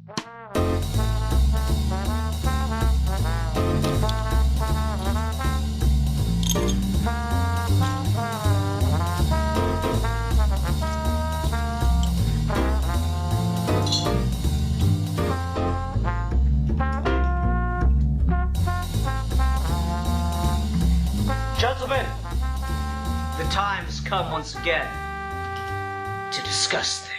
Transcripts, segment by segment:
Gentlemen, the time has come once again to discuss things.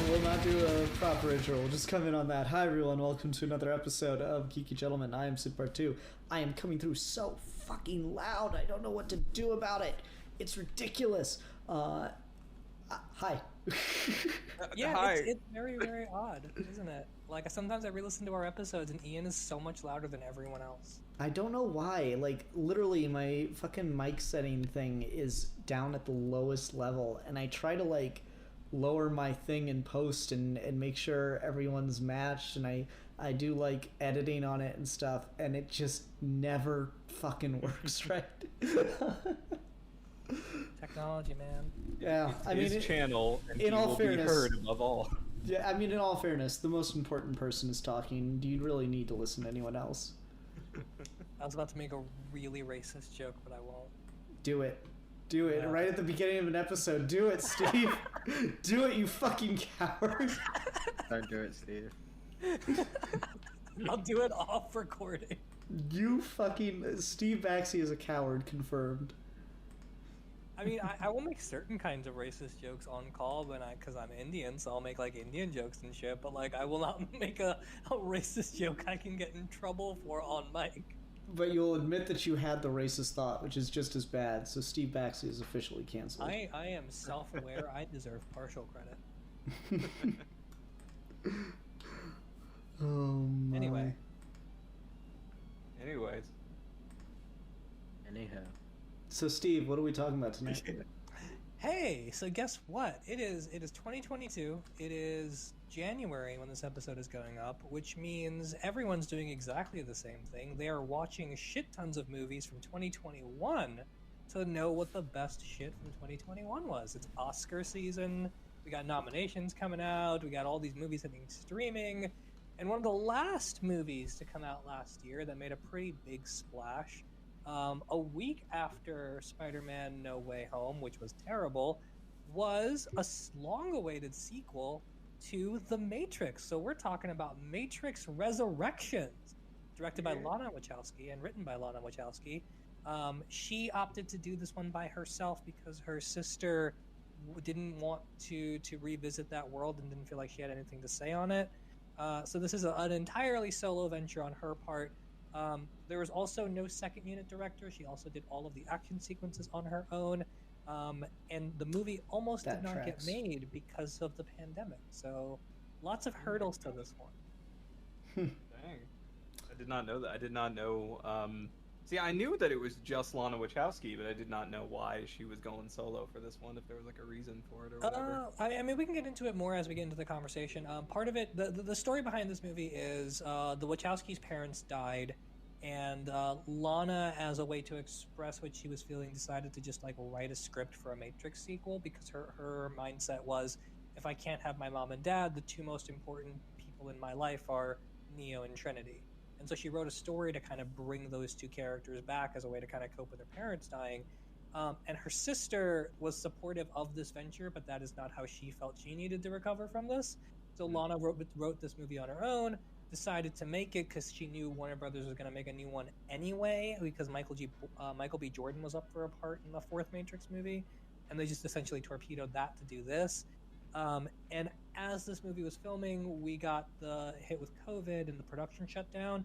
We'll not do a proper intro. We'll just come in on that. Hi everyone, welcome to another episode of Geeky Gentlemen. I am Sid Part 2. I am coming through so fucking loud. I don't know what to do about it. It's ridiculous. Hi. Yeah, Hi. it's very, very odd, isn't it? Like, sometimes I re-listen to our episodes and Ian is so much louder than everyone else. I don't know why. Like, literally, my fucking mic setting thing is down at the lowest level, and I try to, like, lower my thing in post and make sure everyone's matched, and I do like editing on it and stuff, and it just never fucking works right. Technology, man. Yeah, It's I mean, his channel, and in he all will fairness- be heard above all. Yeah, I mean, in all fairness, the most important person is talking. Do you really need to listen to anyone else? I was about to make a really racist joke, but I won't. Do it. Do it. Yeah. Right at the beginning of an episode. Do it, Steve. Do it, you fucking coward. Don't do it, Steve. I'll do it off recording. You fucking... Steve Baxi is a coward, confirmed. I mean, I will make certain kinds of racist jokes on call because I'm Indian, so I'll make like Indian jokes and shit, but like I will not make a racist joke I can get in trouble for on mic. But you'll admit that you had the racist thought, which is just as bad, so Steve Baxi is officially canceled. I am self-aware. I deserve partial credit. Oh my. Anyway. Anyways, Anyhow. So Steve, what are we talking about tonight? Hey, so guess what? It is 2022. It is January when this episode is going up, which means everyone's doing exactly the same thing. They are watching shit tons of movies from 2021 to know what the best shit from 2021 was. It's Oscar season. We got nominations coming out. We got all these movies hitting streaming. And one of the last movies to come out last year that made a pretty big splash, a week after Spider-Man No Way Home, which was terrible, was a long-awaited sequel to The Matrix. So we're talking about Matrix Resurrections, directed by Lana Wachowski and written by Lana Wachowski. She opted to do this one by herself because her sister didn't want to revisit that world and didn't feel like she had anything to say on it. So this is an entirely solo venture on her part. There was also no second unit director. She also did all of the action sequences on her own. And the movie almost did not get made because of the pandemic. So lots of hurdles to this one. dang. I did not know that. I did not know. See, I knew that it was just Lana Wachowski, but I did not know why she was going solo for this one, if there was like a reason for it or whatever. I mean, we can get into it more as we get into the conversation. Part of it, the story behind this movie is the Wachowskis' parents died, and Lana, as a way to express what she was feeling, decided to just like write a script for a Matrix sequel because her mindset was, if I can't have my mom and dad, the two most important people in my life are Neo and Trinity. And so she wrote a story to kind of bring those two characters back as a way to kind of cope with her parents dying. And her sister was supportive of this venture, but that is not how she felt she needed to recover from this. So Lana wrote this movie on her own, decided to make it because she knew Warner Brothers was going to make a new one anyway, because Michael B. Jordan was up for a part in the fourth Matrix movie, and they just essentially torpedoed that to do this. And as this movie was filming, we got the hit with COVID and the production shut down.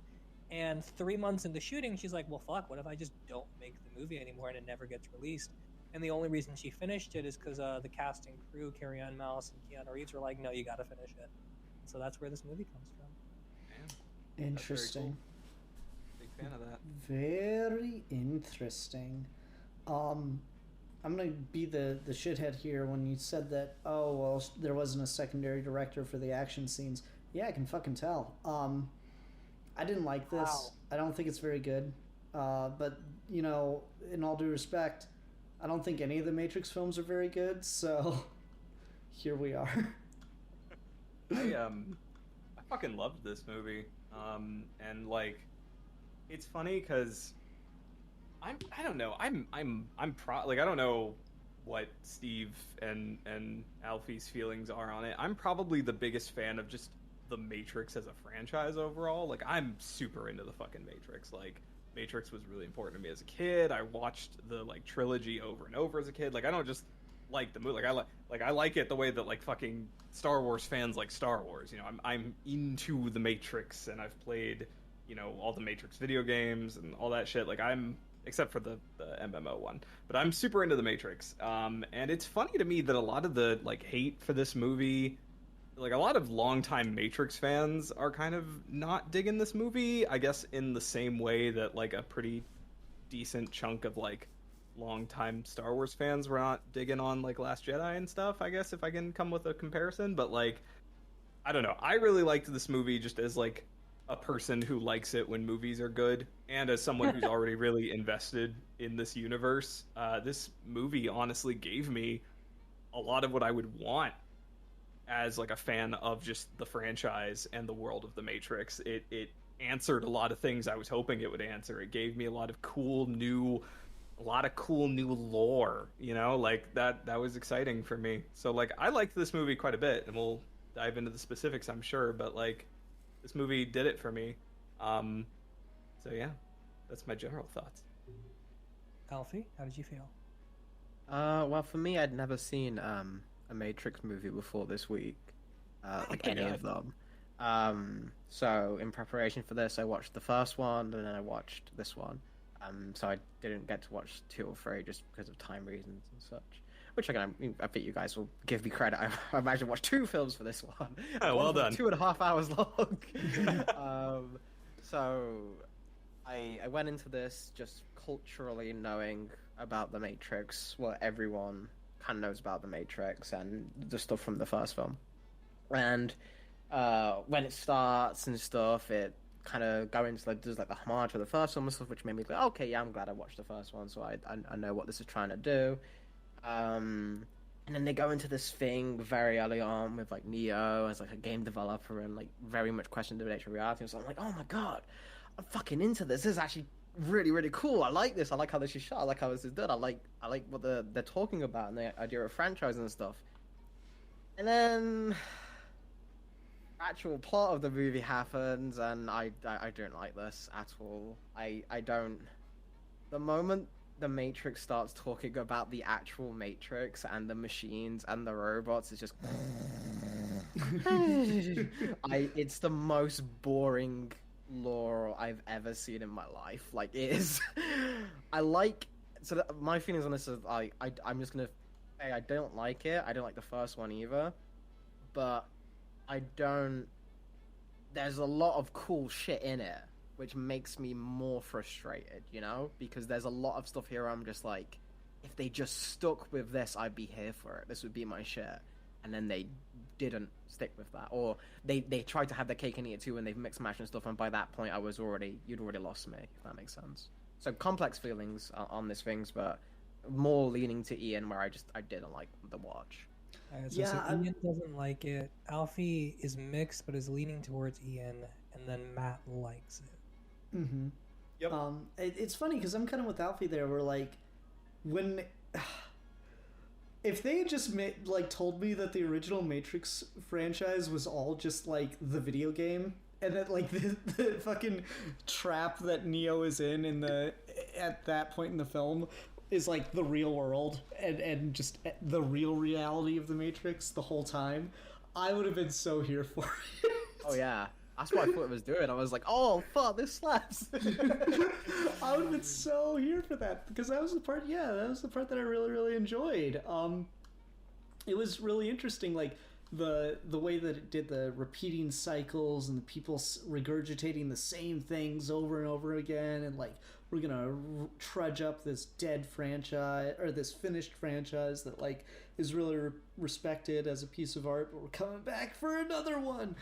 And 3 months into shooting, she's like, well, fuck, what if I just don't make the movie anymore and it never gets released? And the only reason she finished it is because the cast and crew, Carrie-Anne Moss and Keanu Reeves, were like, no, you gotta finish it. So that's where this movie comes from. Man, Interesting. Fan of that. Very interesting. I'm gonna be the shithead here when you said that. Oh well, there wasn't a secondary director for the action scenes. Yeah, I can fucking tell. I didn't like this. Wow. I don't think it's very good. But you know, in all due respect, I don't think any of the Matrix films are very good. So here we are. I fucking loved this movie. And like, it's funny because I don't know. Like, I don't know what Steve and Alfie's feelings are on it. I'm probably the biggest fan of just the Matrix as a franchise overall. Like, I'm super into the fucking Matrix. Like, Matrix was really important to me as a kid. I watched the like trilogy over and over as a kid. Like, I don't just like the movie. I like it the way that like fucking Star Wars fans like Star Wars. You know, I'm into the Matrix, and I've played, you know, all the Matrix video games and all that shit. Like, I'm, except for the MMO one, but I'm super into the Matrix. And it's funny to me that a lot of the like hate for this movie, like a lot of longtime Matrix fans are kind of not digging this movie, I guess, in the same way that like a pretty decent chunk of like longtime Star Wars fans were not digging on like Last Jedi and stuff, I guess, if I can come with a comparison. But like, I don't know, I really liked this movie just as like a person who likes it when movies are good, and as someone who's already really invested in this universe. This movie honestly gave me a lot of what I would want as like a fan of just the franchise and the world of the Matrix. It answered a lot of things I was hoping it would answer. It gave me a lot of cool new lore, you know, like that was exciting for me. So like, I liked this movie quite a bit, and we'll dive into the specifics, I'm sure, but like, this movie did it for me. So yeah, that's my general thoughts. Alfie, how did you feel? Well, for me, I'd never seen a Matrix movie before this week, like any of them. So in preparation for this, I watched the first one, and then I watched this one. So I didn't get to watch 2 or 3 just because of time reasons and such. Which I think you guys will give me credit. I actually watched 2 films for this one. Oh, well done. 2.5 hours long. So I went into this just culturally knowing about the Matrix, what everyone kind of knows about the Matrix and the stuff from the first film. And when it starts and stuff, it kind of go into like there's like the homage of the first one and stuff, which made me go, okay, yeah, I'm glad I watched the first one, so I know what this is trying to do. And then they go into this thing very early on with like Neo as like a game developer and like very much question the nature of reality. So I'm like, oh my god, I'm fucking into this. This is actually really, really cool. I like this. I like how this is shot. I like how this is done. I like what they're talking about and the idea of franchising and stuff. And then actual plot of the movie happens, and I don't like this at all. I don't. The moment the Matrix starts talking about the actual Matrix and the machines and the robots, it's just it's the most boring lore I've ever seen in my life. Like, it is. My feelings on this is I'm just gonna say I don't like it. I don't like the first one either, but there's a lot of cool shit in it, which makes me more frustrated, you know? Because there's a lot of stuff here I'm just like, if they just stuck with this, I'd be here for it. This would be my shit. And then they didn't stick with that. Or they tried to have their cake and eat it too, and they've mixed matched and stuff, and by that point you'd already lost me, if that makes sense. So complex feelings on these things, but more leaning to Ian, where I didn't like the watch. So Ian doesn't like it. Alfie is mixed, but is leaning towards Ian, and then Matt likes it. Mm-hmm. Yep. It's funny because I'm kind of with Alfie there. We're like, if they had just told me that the original Matrix franchise was all just like the video game, and that like the fucking trap that Neo is in at that point in the film is like the real world and just the real reality of the Matrix the whole time, I would have been so here for it. Oh yeah. That's what I thought it was doing. I was like, oh, fuck, this slaps. I would have been so here for that, because that was the part that I really, really enjoyed. It was really interesting. Like, the way that it did the repeating cycles and the people regurgitating the same things over and over again, and like we're gonna trudge up this dead franchise or this finished franchise that like is really respected as a piece of art, but we're coming back for another one.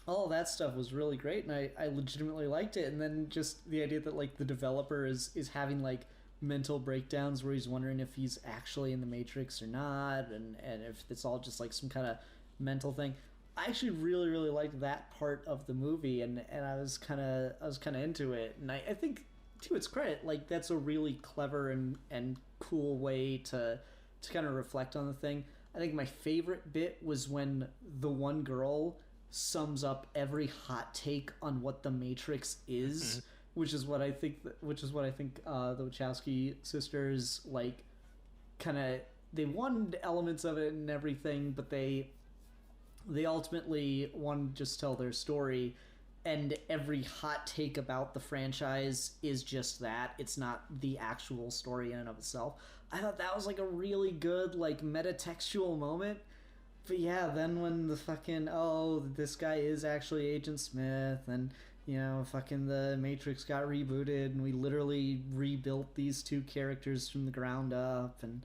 All that stuff was really great, and I legitimately liked it. And then just the idea that like the developer is having like mental breakdowns where he's wondering if he's actually in the Matrix or not, and if it's all just like some kind of mental thing. I actually really really liked that part of the movie, and I was kind of into it. And I think to its credit, like that's a really clever and cool way to kind of reflect on the thing. I think my favorite bit was when the one girl sums up every hot take on what the Matrix is, which is what I think the Wachowski sisters like kind of they wanted elements of it and everything, but they ultimately wanted to just tell their story, and every hot take about the franchise is just that. It's not the actual story in and of itself. I thought that was like a really good like metatextual moment. But yeah, then when the fucking, this guy is actually Agent Smith, and, you know, fucking the Matrix got rebooted, and we literally rebuilt these two characters from the ground up, and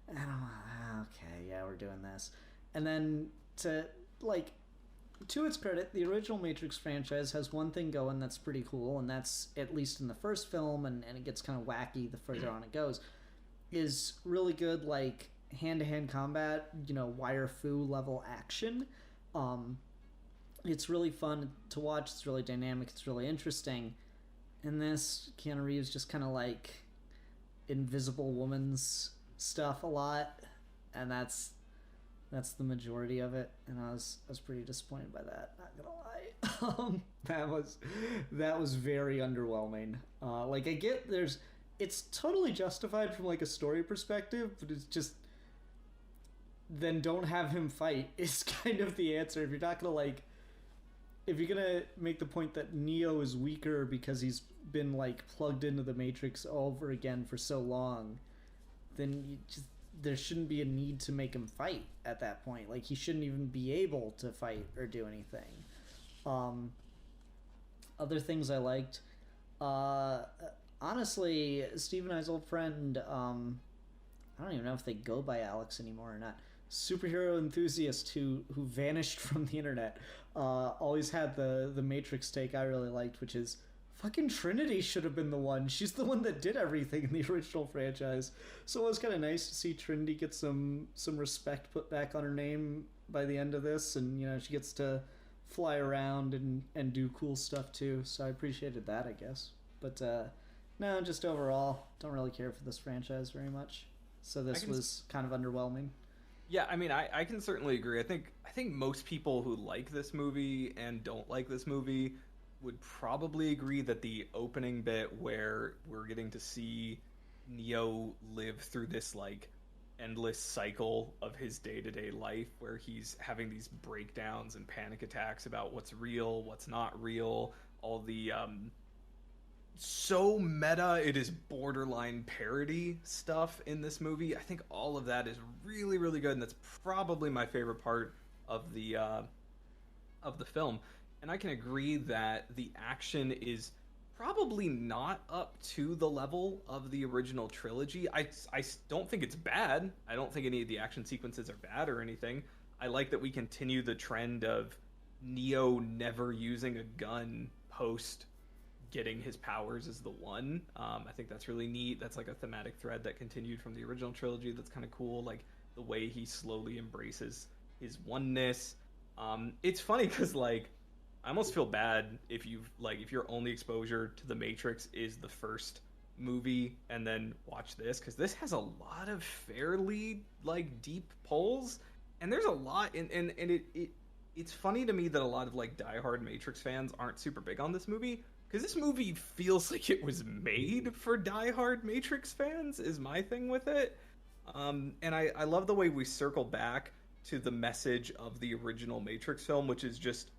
I'm like, okay, yeah, we're doing this. And then to its credit, the original Matrix franchise has one thing going that's pretty cool, and that's, at least in the first film, and it gets kind of wacky the further on it goes, is really good, like, hand-to-hand combat, you know, wire fu level action. It's really fun to watch. It's really dynamic. It's really interesting. And this, Keanu Reeves just kind of like Invisible Woman's stuff a lot, and that's the majority of it. And I was pretty disappointed by that. Not gonna lie. that was very underwhelming. Like I get it's totally justified from like a story perspective, but it's just. Then don't have him fight is kind of the answer. If you're not gonna like, if you're gonna make the point that Neo is weaker because he's been like plugged into the Matrix over again for so long, then there shouldn't be a need to make him fight at that point. Like he shouldn't even be able to fight or do anything. Other things I liked, honestly, Steve and I's old friend, I don't even know if they go by Alex anymore or not. Superhero enthusiast who vanished from the internet, always had the Matrix take I really liked, which is fucking Trinity should have been the one. She's the one that did everything in the original franchise. So it was kind of nice to see Trinity get some respect put back on her name by the end of this, and you know she gets to fly around and do cool stuff too. So I appreciated that, I guess. But no, just overall, don't really care for this franchise very much. So this was kind of underwhelming. Yeah, I mean, I can certainly agree. I think most people who like this movie and don't like this movie would probably agree that the opening bit where we're getting to see Neo live through this like endless cycle of his day-to-day life where he's having these breakdowns and panic attacks about what's real, what's not real, all the so meta it is borderline parody stuff in this movie. I think all of that is really really good, and that's probably my favorite part of the film. And I can agree that the action is probably not up to the level of the original trilogy. I don't think it's bad. I don't think any of the action sequences are bad or anything. I like that we continue the trend of Neo never using a gun post getting his powers as the one. I think that's really neat. That's like a thematic thread that continued from the original trilogy. That's kind of cool. Like the way he slowly embraces his oneness. It's funny because like I almost feel bad if your only exposure to the Matrix is the first movie and then watch this, because this has a lot of fairly like deep pulls, and there's a lot and it's funny to me that a lot of like diehard Matrix fans aren't super big on this movie. Because this movie feels like it was made for diehard Matrix fans, is my thing with it. And I love the way we circle back to the message of the original Matrix film, which is just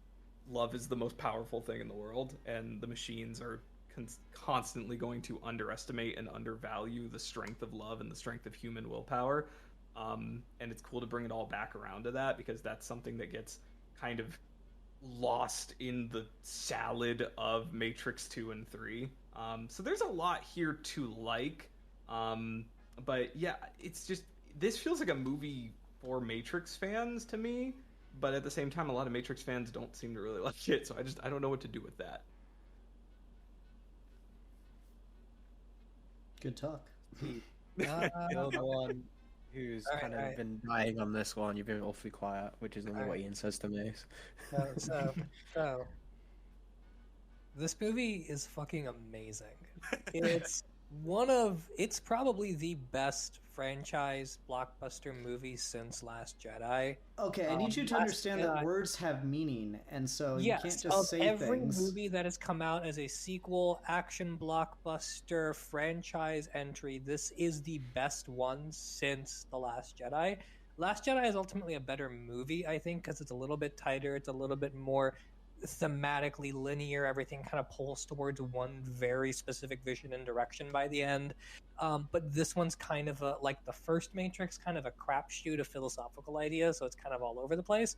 love is the most powerful thing in the world, and the machines are constantly going to underestimate and undervalue the strength of love and the strength of human willpower. And it's cool to bring it all back around to that, because that's something that gets kind of lost in the salad of Matrix 2 and 3. So there's a lot here to like. But yeah, it's just, this feels like a movie for Matrix fans to me, but at the same time, a lot of Matrix fans don't seem to really like it, so I don't know what to do with that. Good talk. You're the one who's kind of been dying on this one. You've been awfully quiet, which is normally what Ian says to me. So, this movie is fucking amazing. It's probably the best franchise blockbuster movie since Last Jedi. Okay, I need you to understand that words have meaning, and so you can't just say every things. movie that has come out as a sequel, action blockbuster, franchise entry, this is the best one since The Last Jedi. Last Jedi is ultimately a better movie, I think, because it's a little bit tighter, it's a little bit more thematically linear. Everything kind of pulls towards one very specific vision and direction by the end. But this one's kind of like the first Matrix, kind of a crapshoot of philosophical ideas, so it's kind of all over the place.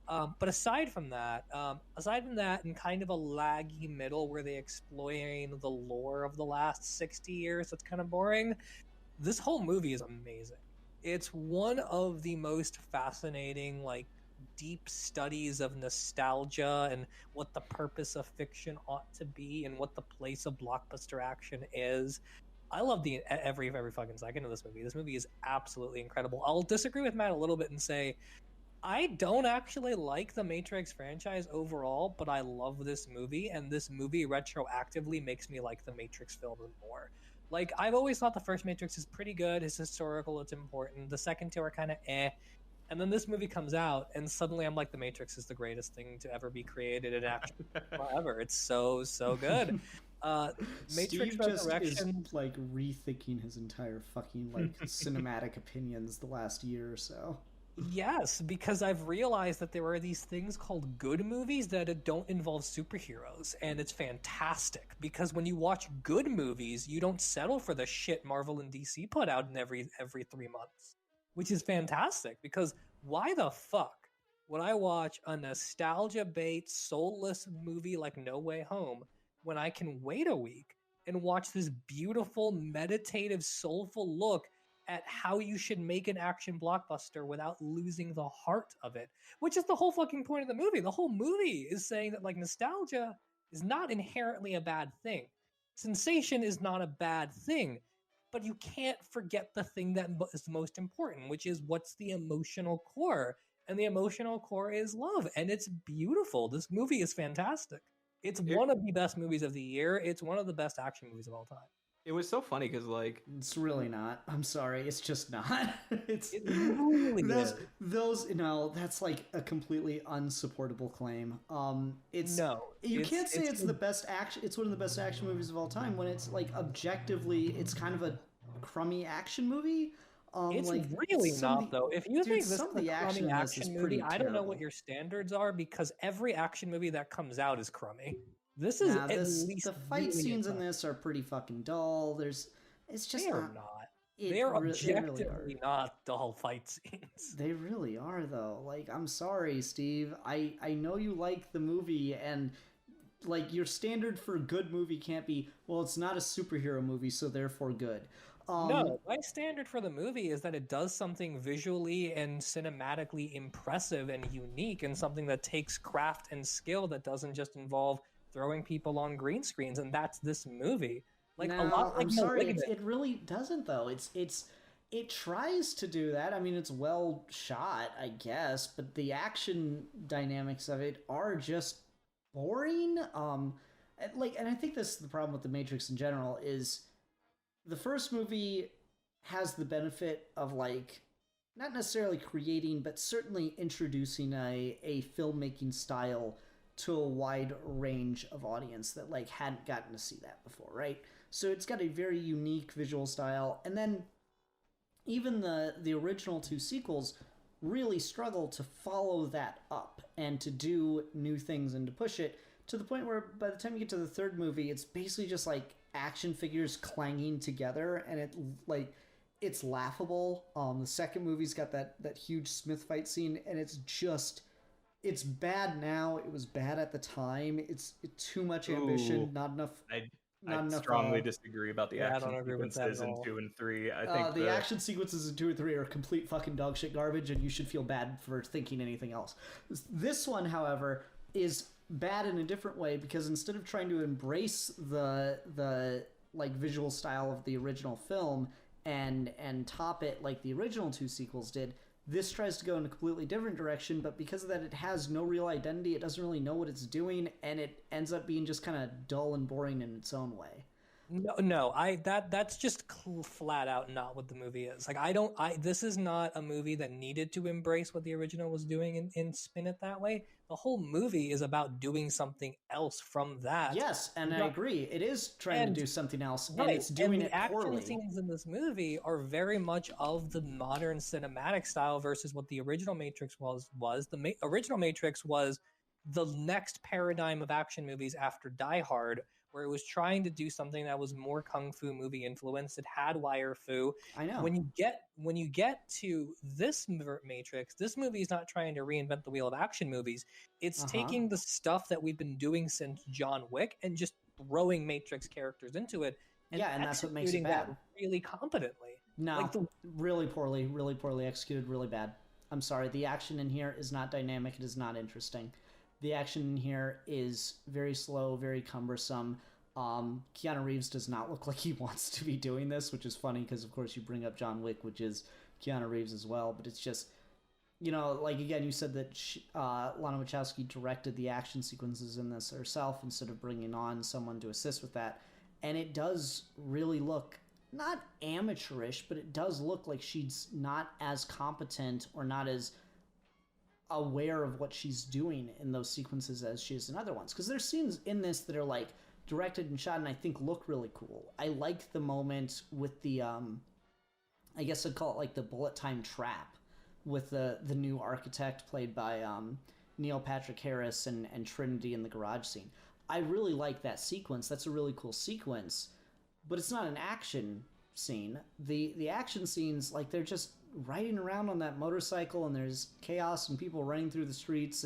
But aside from that, and kind of a laggy middle where they explain the lore of the last 60 years, that's kind of boring. This whole movie is amazing. It's one of the most fascinating, like, deep studies of nostalgia and what the purpose of fiction ought to be and what the place of blockbuster action is. I love every fucking second of this movie. This movie is absolutely incredible. I'll disagree with Matt a little bit and say I don't actually like the Matrix franchise overall, but I love this movie, and this movie retroactively makes me like the Matrix films more. Like, I've always thought the first Matrix is pretty good, it's historical, it's important. The second two are kind of eh. And then this movie comes out, and suddenly I'm like, The Matrix is the greatest thing to ever be created in action forever. It's so good. Matrix Steve Resurrection, just is like rethinking his entire fucking like cinematic opinions the last year or so. Yes, because I've realized that there are these things called good movies that don't involve superheroes, and it's fantastic because when you watch good movies, you don't settle for the shit Marvel and DC put out in every 3 months. Which is fantastic, because why the fuck would I watch a nostalgia bait, soulless movie like No Way Home when I can wait a week and watch this beautiful, meditative, soulful look at how you should make an action blockbuster without losing the heart of it? Which is the whole fucking point of the movie. The whole movie is saying that, like, nostalgia is not inherently a bad thing. Sensation is not a bad thing. But you can't forget the thing that is most important, which is what's the emotional core. And the emotional core is love, and it's beautiful. This movie is fantastic. It's one of the best movies of the year. It's one of the best action movies of all time. It was so funny because, like, it's really not. I'm sorry, it's just not. It really those no, that's like a completely unsupportable claim. You can't say it's the best action. It's one of the best action movies of all time when it's like objectively, it's kind of a crummy action movie. It's like, really not, though. If you think this is a crummy action movie, I don't know what terrible. your standards are, because every action movie that comes out is crummy. This is the fight scenes in this are pretty fucking dull. It's just not. They're objectively not dull fight scenes. They really are, though. Like, I'm sorry, Steve. I know you like the movie, and like your standard for a good movie can't be, well, it's not a superhero movie, so therefore good. No, my standard for the movie is that it does something visually and cinematically impressive and unique, and something that takes craft and skill that doesn't just involve throwing people on green screens, and that's this movie. Like, no, a lot. Like, I'm sorry, it really doesn't, though. It tries to do that. I mean, it's well shot, I guess, but the action dynamics of it are just boring. And I think this is the problem with the Matrix in general, is the first movie has the benefit of, like, not necessarily creating, but certainly introducing a filmmaking style to a wide range of audience that, like, hadn't gotten to see that before, right? So it's got a very unique visual style, and then even the original two sequels really struggle to follow that up and to do new things and to push it to the point where by the time you get to the third movie, it's basically just like action figures clanging together, and it's laughable. The second movie's got that huge Smith fight scene, and it's bad now. It was bad at the time. It's too much ambition, Ooh, not enough. I strongly disagree about the I action don't agree with that sequences at in all. 2 and 3. I think the action sequences in 2 and 3 are complete fucking dog shit garbage, and you should feel bad for thinking anything else. This one, however, is bad in a different way, because instead of trying to embrace the like visual style of the original film and top it like the original 2 sequels did, this tries to go in a completely different direction, but because of that, it has no real identity. It doesn't really know what it's doing, and it ends up being just kind of dull and boring in its own way. No, that's just flat out not what the movie is. Like, this is not a movie that needed to embrace what the original was doing and spin it that way. The whole movie is about doing something else from that. Yes, and I agree. It is trying to do something else, and it's doing it poorly. The action scenes in this movie are very much of the modern cinematic style versus what the original Matrix was. The original Matrix was the next paradigm of action movies after Die Hard, where it was trying to do something that was more kung fu movie influenced. It had wire fu. I know. When you get to this Matrix, this movie is not trying to reinvent the wheel of action movies. It's taking the stuff that we've been doing since John Wick and just throwing Matrix characters into it. And and that's what makes it bad. Really competently. No, really poorly executed, really bad. I'm sorry. The action in here is not dynamic. It is not interesting. The action in here is very slow, very cumbersome. Keanu Reeves does not look like he wants to be doing this, which is funny because, of course, you bring up John Wick, which is Keanu Reeves as well. But it's just, like, again, you said that Lana Wachowski directed the action sequences in this herself instead of bringing on someone to assist with that. And it does really look, not amateurish, but it does look like she's not as competent or not as aware of what she's doing in those sequences as she is in other ones. Because there's scenes in this that are, like, directed and shot and I think look really cool. I like the moment with the, I guess I'd call it, like, the bullet time trap with the new architect played by Neil Patrick Harris and Trinity in the garage scene. I really like that sequence. That's a really cool sequence, but it's not an action scene. The action scenes, like, they're just riding around on that motorcycle and there's chaos and people running through the streets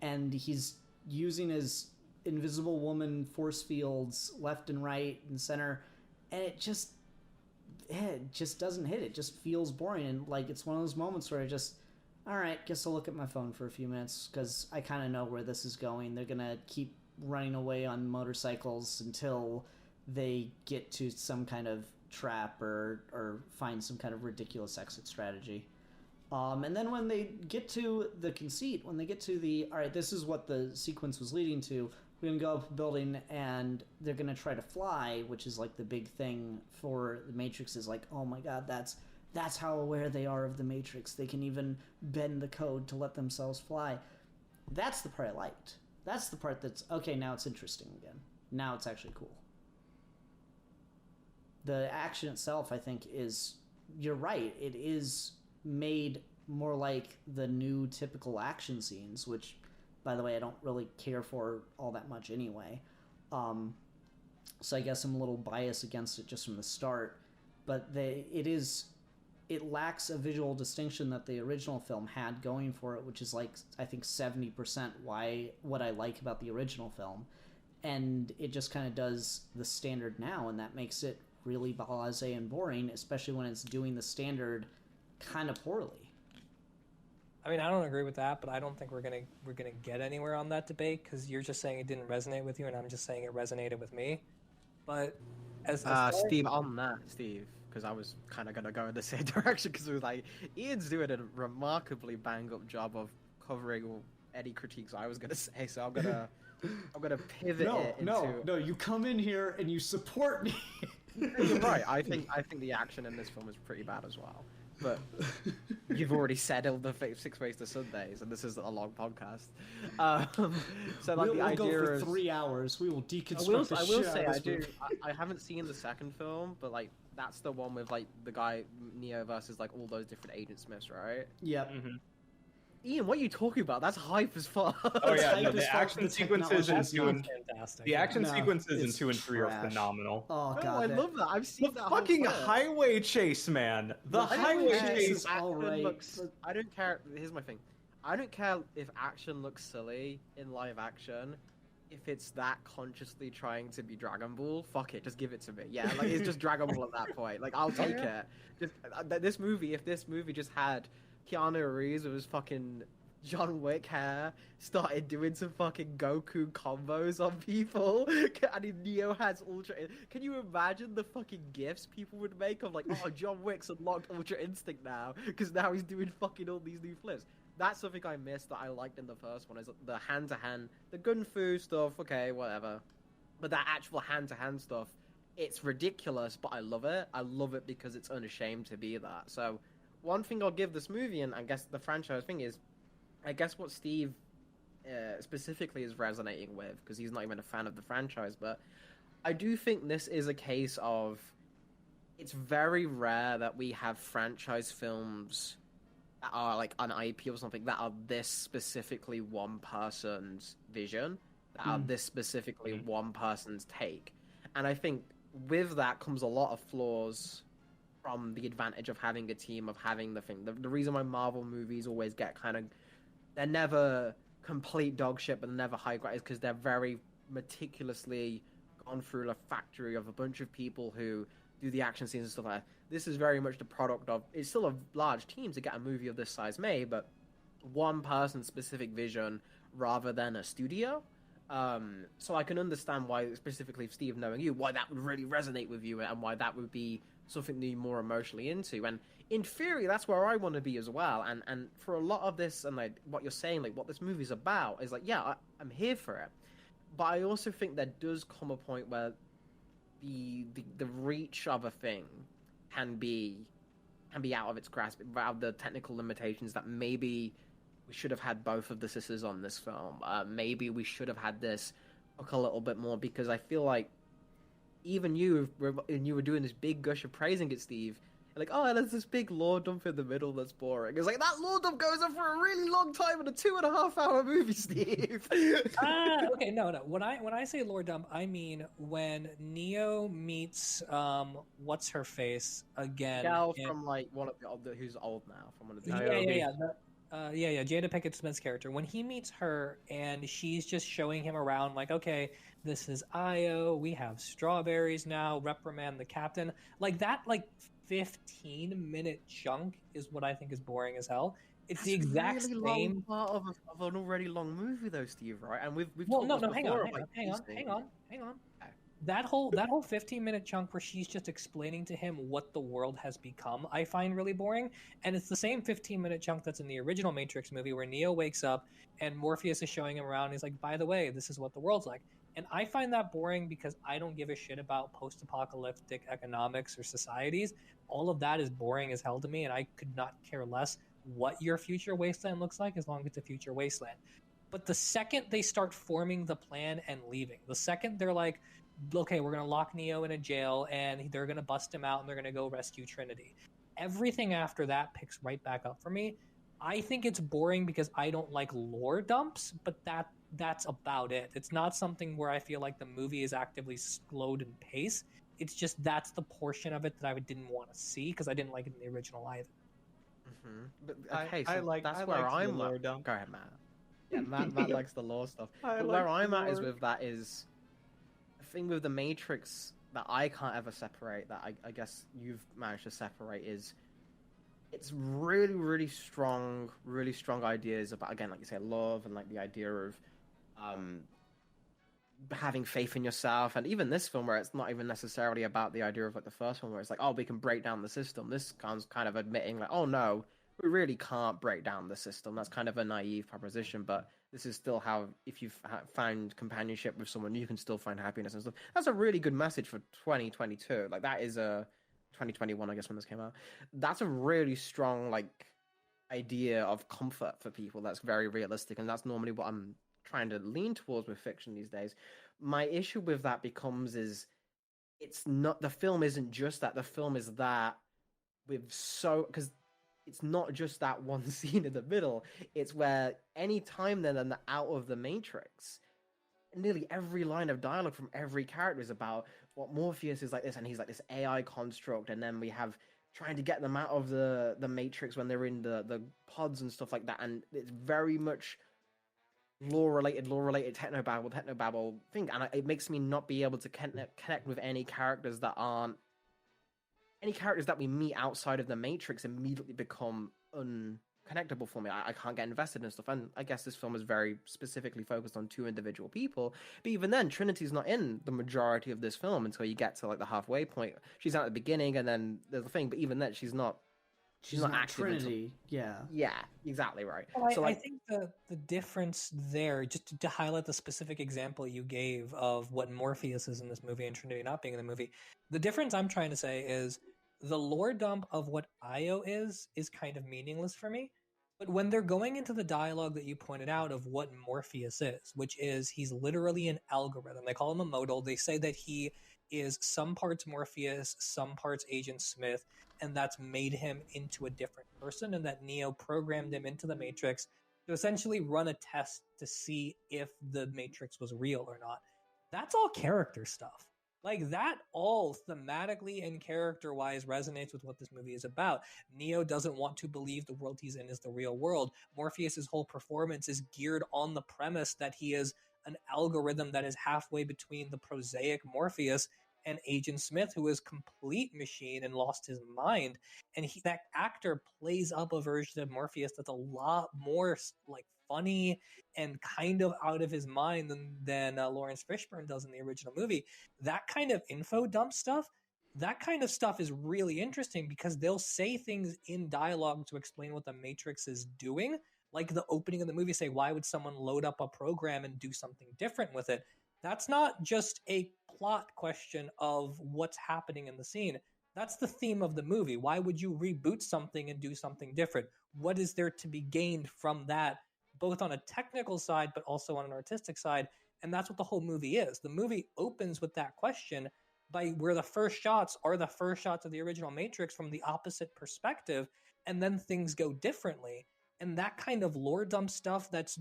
and he's using his invisible woman force fields left and right and center, and it just doesn't hit. It just feels boring, and, like, it's one of those moments where I just, all right, guess I'll look at my phone for a few minutes because I kind of know where this is going. They're gonna keep running away on motorcycles until they get to some kind of trap or find some kind of ridiculous exit strategy. And then when they get to the conceit, when they get to the, all right, this is what the sequence was leading to, we're going to go up a building and they're going to try to fly, which is, like, the big thing for the Matrix is, like, oh my god, that's how aware they are of the Matrix. They can even bend the code to let themselves fly. That's the part I liked. That's the part that's, okay, now it's interesting again. Now it's actually cool. The action itself, I think, is, you're right, it is made more like the new typical action scenes, which, by the way, I don't really care for all that much anyway. So I guess I'm a little biased against it just from the start. But it lacks a visual distinction that the original film had going for it, which is, like, I think 70% what I like about the original film. And it just kind of does the standard now, and that makes it really blasé and boring, especially when it's doing the standard kind of poorly. I mean, I don't agree with that, but I don't think we're gonna get anywhere on that debate because you're just saying it didn't resonate with you, and I'm just saying it resonated with me. But as Steve, on that, Steve, because I was kind of gonna go in the same direction because it was like Ian's doing a remarkably bang up job of covering any critiques I was gonna say, so I'm gonna pivot it into... No, you come in here and you support me. You're right. I think the action in this film is pretty bad as well. But you've already said all the 6 ways to Sundays, and this is a long podcast. So, like, we'll go for 3 hours. We will deconstruct I will say I haven't seen the second film, but, like, that's the one with, like, the guy Neo versus, like, all those different Agent Smiths, right? Yep. Mm-hmm. Ian, what are you talking about? That's hype as fuck. Oh yeah, no, the action sequences in fantastic. The action No, sequences in it's 2 and 3 are trash. phenomenal. Oh No, god, I that- love that. I've The seen that fucking whole clip. highway chase, man. The The highway highway chase. is alright, looks. but- I don't care. Here's my thing. I don't care if action looks silly in live action. If it's that consciously trying to be Dragon Ball, fuck it, just give it to me. Yeah, like it's just Dragon Ball at that point. Like I'll take it. Just this movie. If this movie just had Keanu Reeves with his fucking John Wick hair, started doing some fucking Goku combos on people, and Neo has Ultra. Can you imagine the fucking gifs people would make of like, oh, John Wick's unlocked Ultra Instinct now because now he's doing fucking all these new flips. That's something I missed that I liked in the first one, is the hand-to-hand, the gun fu stuff, okay, whatever. But that actual hand-to-hand stuff, it's ridiculous, but I love it. I love it because it's unashamed to be that. So, one thing I'll give this movie, and I guess the franchise thing is, I guess what Steve specifically is resonating with, because he's not even a fan of the franchise, but I do think this is a case of, it's very rare that we have franchise films that are like an IP or something that are this specifically one person's vision, that are this specifically one person's take. And I think with that comes a lot of flaws from the advantage of having a team, of having the thing. The reason why Marvel movies always get kind of, they're never complete dog shit, but they're never high grade, is because they're very meticulously gone through a factory of a bunch of people who do the action scenes and stuff like that. This is very much the product of, it's still a large team to get a movie of this size made, but one person's specific vision rather than a studio. So I can understand why, specifically Steve, knowing you, why that would really resonate with you and why that would be something that you're more emotionally into. And in theory, that's where I want to be as well. And for a lot of this, and like what you're saying, like what this movie's about, is like, yeah, I'm here for it. But I also think there does come a point where the reach of a thing can be out of its grasp, out of the technical limitations, that maybe we should have had both of the sisters on this film. Maybe we should have had this look a little bit more, because I feel like even you were doing this big gush of praising it, Steve. Like, oh, there's this big lore dump in the middle that's boring. It's like, that lore dump goes on for a really long time in a 2.5-hour movie, Steve. Okay, no. When I say lore dump, I mean when Neo meets what's her face again? Gal from like one of the who's old now, from one of the Yeah, Jada Pinkett Smith's character. When he meets her and she's just showing him around, like, okay, this is Io. We have strawberries now. Reprimand the captain. Like that, 15-minute chunk is what I think is boring as hell. It's the exact really same long part of an already long movie, though, Steve. Right? And we've Well, talked no, this hang before on, about hang on. pacing. That whole 15-minute chunk where she's just explaining to him what the world has become, I find really boring. And it's the same 15-minute chunk that's in the original Matrix movie, where Neo wakes up and Morpheus is showing him around. And he's like, by the way, this is what the world's like. And I find that boring because I don't give a shit about post-apocalyptic economics or societies. All of that is boring as hell to me, and I could not care less what your future wasteland looks like as long as it's a future wasteland. But the second they start forming the plan and leaving, the second they're like, okay, we're going to lock Neo in a jail and they're going to bust him out and they're going to go rescue Trinity, everything after that picks right back up for me. I think it's boring because I don't like lore dumps, but that's about it. It's not something where I feel like the movie is actively slowed in pace. It's just that's the portion of it that I didn't want to see because I didn't like it in the original either. Mm-hmm. But okay, so that's I where liked the I'm lore at. dump. Go ahead, Matt. Yeah, Matt likes the lore stuff. I But like where the I'm at is lore. with that is the thing with the Matrix that I can't ever separate, that I guess you've managed to separate, is it's really strong ideas about, again, like you say, love, and like the idea of having faith in yourself. And even this film, where it's not even necessarily about the idea of like the first one, where it's like, oh, we can break down the system. This comes kind of admitting like, oh no, we really can't break down the system. That's kind of a naive proposition, but this is still how, if you find companionship with someone, you can still find happiness and stuff. That's a really good message for 2022. Like, that is a 2021, I guess, when this came out. That's a really strong like idea of comfort for people. That's very realistic, and that's normally what I'm trying to lean towards with fiction these days. My issue with that becomes is, it's not, the film isn't just that. The film is that with because it's not just that one scene in the middle. It's where any time then and out of the Matrix, nearly every line of dialogue from every character is about what Morpheus is like this, and he's like this AI construct, and then we have trying to get them out of the Matrix when they're in the pods and stuff like that, and it's very much lore related, technobabble thing, and it makes me not be able to connect with any characters that aren't any characters that we meet outside of the Matrix immediately become unconnectable for me. I can't get invested in stuff, and I guess this film is very specifically focused on two individual people. But even then, Trinity's not in the majority of this film until you get to like the halfway point. She's out at the beginning, and then there's the thing. But even then, she's not. She's not active Trinity. Yeah. Yeah, exactly right. Well, So I like, think the difference there, just to highlight the specific example you gave of what Morpheus is in this movie and Trinity not being in the movie, the difference I'm trying to say is the lore dump of what Io is kind of meaningless for me. But when they're going into the dialogue that you pointed out of what Morpheus is, which is he's literally an algorithm. They call him a modal. They say that he is some parts Morpheus, some parts Agent Smith, and that's made him into a different person, and that Neo programmed him into the Matrix to essentially run a test to see if the Matrix was real or not. That's all character stuff. Like, that all thematically and character-wise resonates with what this movie is about. Neo doesn't want to believe the world he's in is the real world. Morpheus's whole performance is geared on the premise that he is an algorithm that is halfway between the prosaic Morpheus and Agent Smith, who is complete machine and lost his mind. And that actor plays up a version of Morpheus that's a lot more like funny and kind of out of his mind than Lawrence Fishburne does in the original movie. That kind of info dump stuff, that kind of stuff is really interesting because they'll say things in dialogue to explain what the Matrix is doing. Like the opening of the movie say, why would someone load up a program and do something different with it? That's not just a plot question of what's happening in the scene. That's the theme of the movie. Why would you reboot something and do something different? What is there to be gained from that, both on a technical side, but also on an artistic side? And that's what the whole movie is. The movie opens with that question by where the first shots are the first shots of the original Matrix from the opposite perspective, and then things go differently. And that kind of lore dump stuff that's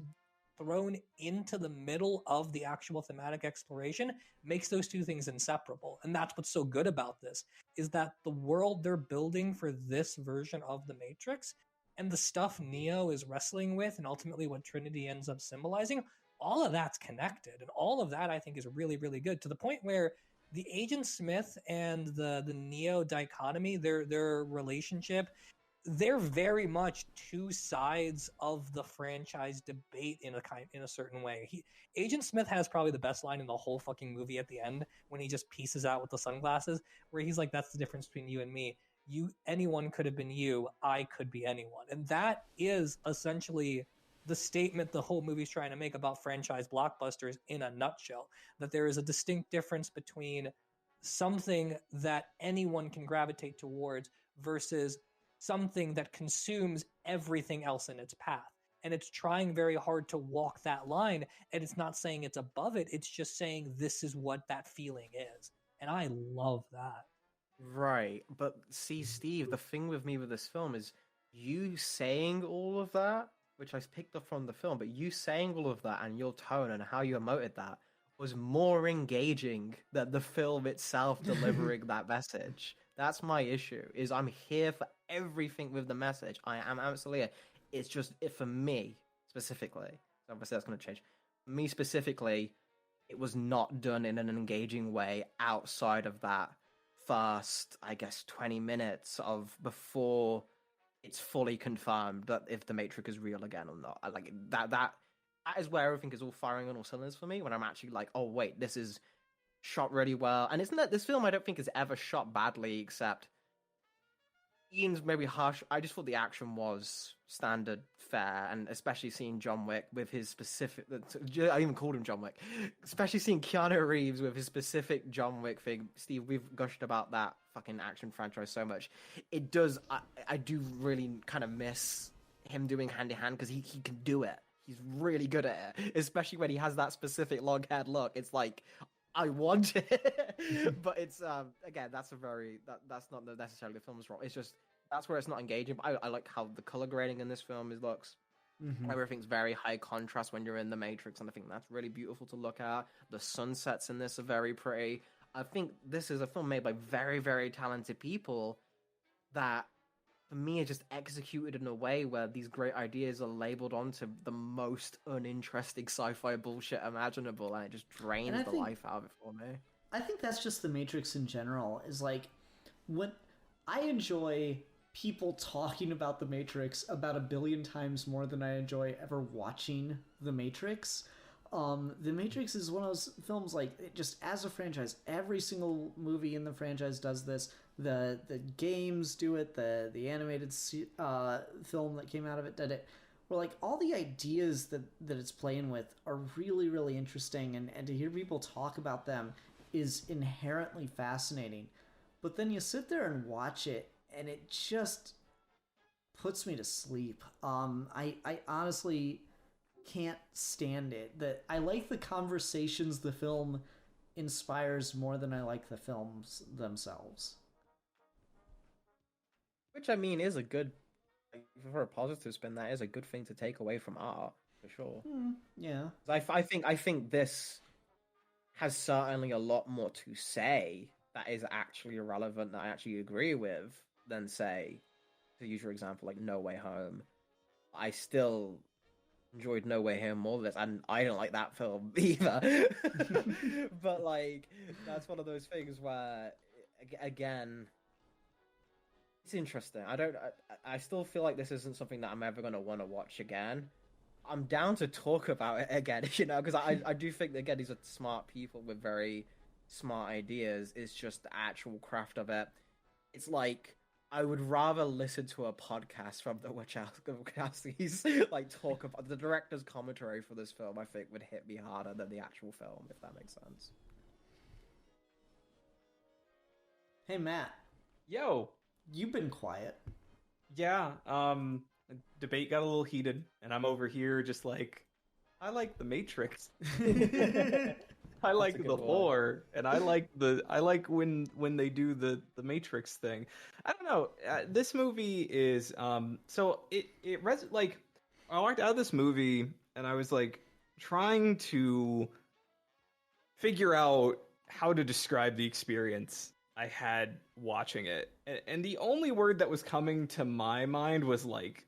thrown into the middle of the actual thematic exploration makes those two things inseparable. And that's what's so good about this, is that the world they're building for this version of the Matrix and the stuff Neo is wrestling with and ultimately what Trinity ends up symbolizing, all of that's connected. And all of that I think is really, really good, to the point where the Agent Smith and the Neo dichotomy, their relationship, they're very much two sides of the franchise debate in a certain way. Agent Smith has probably the best line in the whole fucking movie at the end when he just pieces out with the sunglasses, where he's like, "That's the difference between you and me. Anyone could have been you. I could be anyone." And that is essentially the statement the whole movie's trying to make about franchise blockbusters in a nutshell. That there is a distinct difference between something that anyone can gravitate towards versus something that consumes everything else in its path. And it's trying very hard to walk that line, and it's not saying it's above it, it's just saying this is what that feeling is. And I love that. right, but see, Steve, the thing with me with this film is you saying all of that, which I picked up from the film, but you saying all of that and your tone and how you emoted that was more engaging than the film itself delivering that message. That's my issue, is I'm here for everything with the message. I am absolutely here. It's just, for me, specifically, so obviously that's going to change. Me specifically, it was not done in an engaging way outside of that first, I guess, 20 minutes of before it's fully confirmed that if the Matrix is real again or not. I like that is where everything is all firing on all cylinders for me, when I'm actually like, oh wait, this is shot really well. And isn't that this film I don't think is ever shot badly, except Ian's maybe harsh. I just thought the action was standard fare, and especially seeing John Wick with his specific, I even called him John Wick, especially seeing Keanu Reeves with his specific John Wick thing. Steve, we've gushed about that fucking action franchise so much. It does, I do really kind of miss him doing hand in hand, because he can do it. He's really good at it, especially when he has that specific long-haired look. It's like, I want it, but it's again, that's not necessarily the film's role. It's just that's where it's not engaging. But I like how the color grading in this film looks. Mhm. Everything's very high contrast when you're in the Matrix, and I think that's really beautiful to look at. The sunsets in this are very pretty. I think this is a film made by very, very talented people that, for me, are just executed in a way where these great ideas are labeled onto the most uninteresting sci-fi bullshit imaginable, and it just drains the life out of it for me. I think that's just the Matrix in general. Is like when I enjoy people talking about the Matrix about 1 billion times more than I enjoy ever watching the Matrix. The Matrix is one of those films, like, it just as a franchise, every single movie in the franchise does this. The games do it. The animated film that came out of it did it. Where, like, all the ideas that it's playing with are really, really interesting, and to hear people talk about them is inherently fascinating. But then you sit there and watch it, and it just puts me to sleep. I honestly can't stand it. That I like the conversations the film inspires more than I like the films themselves. Which, I mean, is a good, for a positive spin, that is a good thing to take away from art, for sure. Yeah. I think this has certainly a lot more to say that is actually relevant, that I actually agree with, than, say, to use your example, like No Way Home. I still enjoyed No Way Home more than this, and I don't like that film either. But, like, that's one of those things where, again, it's interesting. I still feel like this isn't something that I'm ever going to want to watch again. I'm down to talk about it again, because I do think that, again, these are smart people with very smart ideas. It's just the actual craft of it. It's like, I would rather listen to a podcast from the Wachowskis, like, talk about the director's commentary for this film. I think would hit me harder than the actual film, if that makes sense. Hey, Matt, Yo, you've been quiet. yeah. Debate got a little heated, and I'm over here just like, I like the Matrix. I like a good the one. lore, and I like when they do the Matrix thing. I don't know. This movie is so like, I walked out of this movie and I was like trying to figure out how to describe the experience I had watching it, and the only word that was coming to my mind was like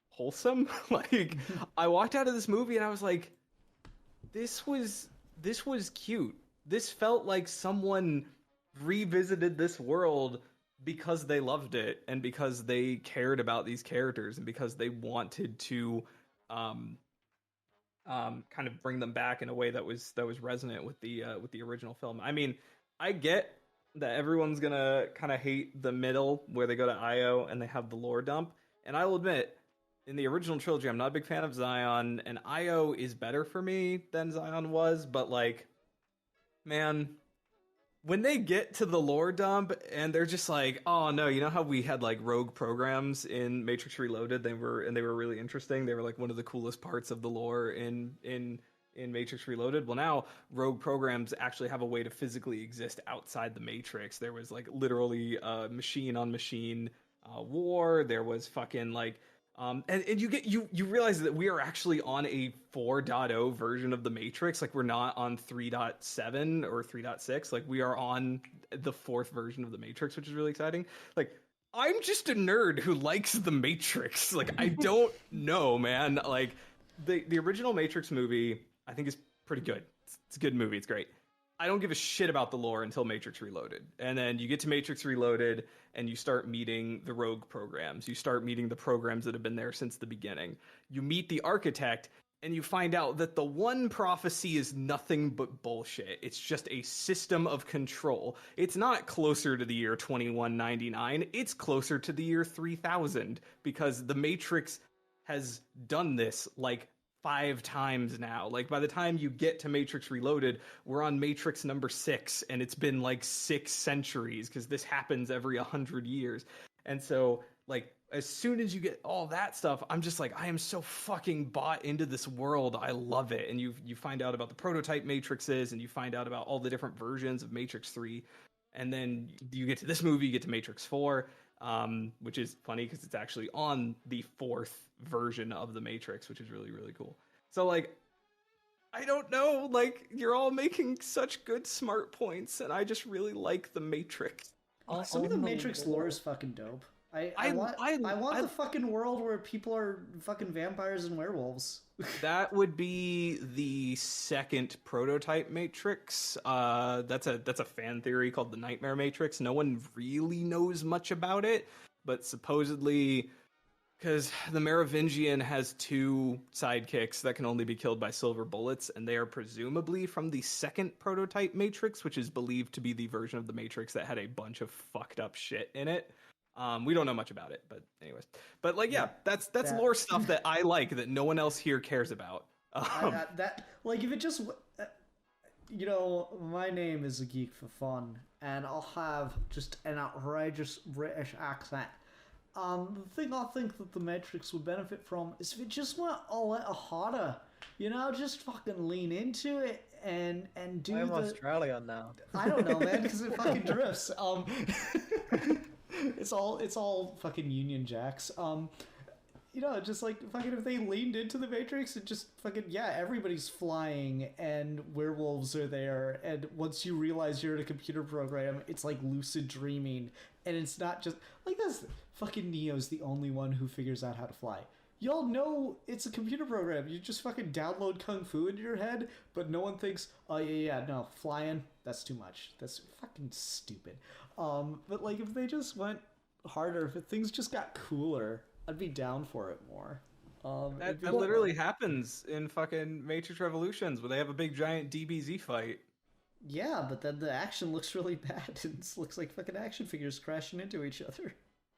wholesome. Like, I walked out of this movie and I was like, this was cute. This felt like someone revisited this world because they loved it and because they cared about these characters and because they wanted to kind of bring them back in a way that was resonant with the original film. I mean, I get that everyone's gonna kind of hate the middle where they go to Io and they have the lore dump, and I'll admit, in the original trilogy, I'm not a big fan of Zion, and Io is better for me than Zion was, but, like, man, when they get to the lore dump and they're just like, oh no, you know how we had, like, rogue programs in Matrix Reloaded? They were really interesting. They were, like, one of the coolest parts of the lore in Matrix Reloaded. Well, now rogue programs actually have a way to physically exist outside the Matrix. There was, like, literally machine on machine war. There was fucking, like, and you realize that we are actually on a 4.0 version of the Matrix. Like, we're not on 3.7 or 3.6. Like, we are on the 4th version of the Matrix, which is really exciting. Like, I'm just a nerd who likes the Matrix. Like, I don't know, man. Like, the original Matrix movie, I think, is pretty good. It's a good movie. It's great. I don't give a shit about the lore until Matrix Reloaded. And then you get to Matrix Reloaded and you start meeting the rogue programs. You start meeting the programs that have been there since the beginning. You meet the architect and you find out that the one prophecy is nothing but bullshit. It's just a system of control. It's not closer to the year 2199. It's closer to the year 3000 because the Matrix has done this, like, 5 times now. Like, by the time you get to Matrix Reloaded, we're on Matrix number 6, and it's been like 6 centuries because this happens every 100 years. And so, like, as soon as you get all that stuff, I'm just like, I am so fucking bought into this world. I love it. And you find out about the prototype Matrixes, and you find out about all the different versions of Matrix 3. And then you get to this movie, you get to Matrix 4. which is funny because it's actually on the 4th version of the Matrix, which is really, really cool. So, like, I don't know, like, you're all making such good smart points, and I just really like the Matrix. Some of the Matrix lore is fucking dope. I want the fucking world where people are fucking vampires and werewolves. That would be the 2nd prototype Matrix. That's a fan theory called the Nightmare Matrix. No one really knows much about it, but supposedly, because the Merovingian has 2 sidekicks that can only be killed by silver bullets, and they are presumably from the 2nd prototype Matrix, which is believed to be the version of the Matrix that had a bunch of fucked up shit in it. We don't know much about it, but anyways. But like, yeah, that's lore stuff that I like that no one else here cares about. That like if it just, you know, my name is a geek for fun, and I'll have just an outrageous British accent. The thing I think that the Matrix would benefit from is if it just went a little harder. You know, just fucking lean into it and do I'm Australian now. I don't know, man, because it fucking drifts. It's all fucking Union Jacks. You know, just like fucking if they leaned into the Matrix and just fucking, yeah, everybody's flying and werewolves are there, and once you realize you're in a computer program, it's like lucid dreaming, and it's not just like this. Fucking Neo's the only one who figures out how to fly. Y'all know it's a computer program. You just fucking download Kung Fu into your head, but no one thinks, oh yeah, no, flying, that's too much. That's fucking stupid. But like if they just went harder, if things just got cooler, I'd be down for it more. That literally happens in fucking Matrix Revolutions where they have a big giant DBZ fight. Yeah, but then the action looks really bad. It looks like fucking action figures crashing into each other.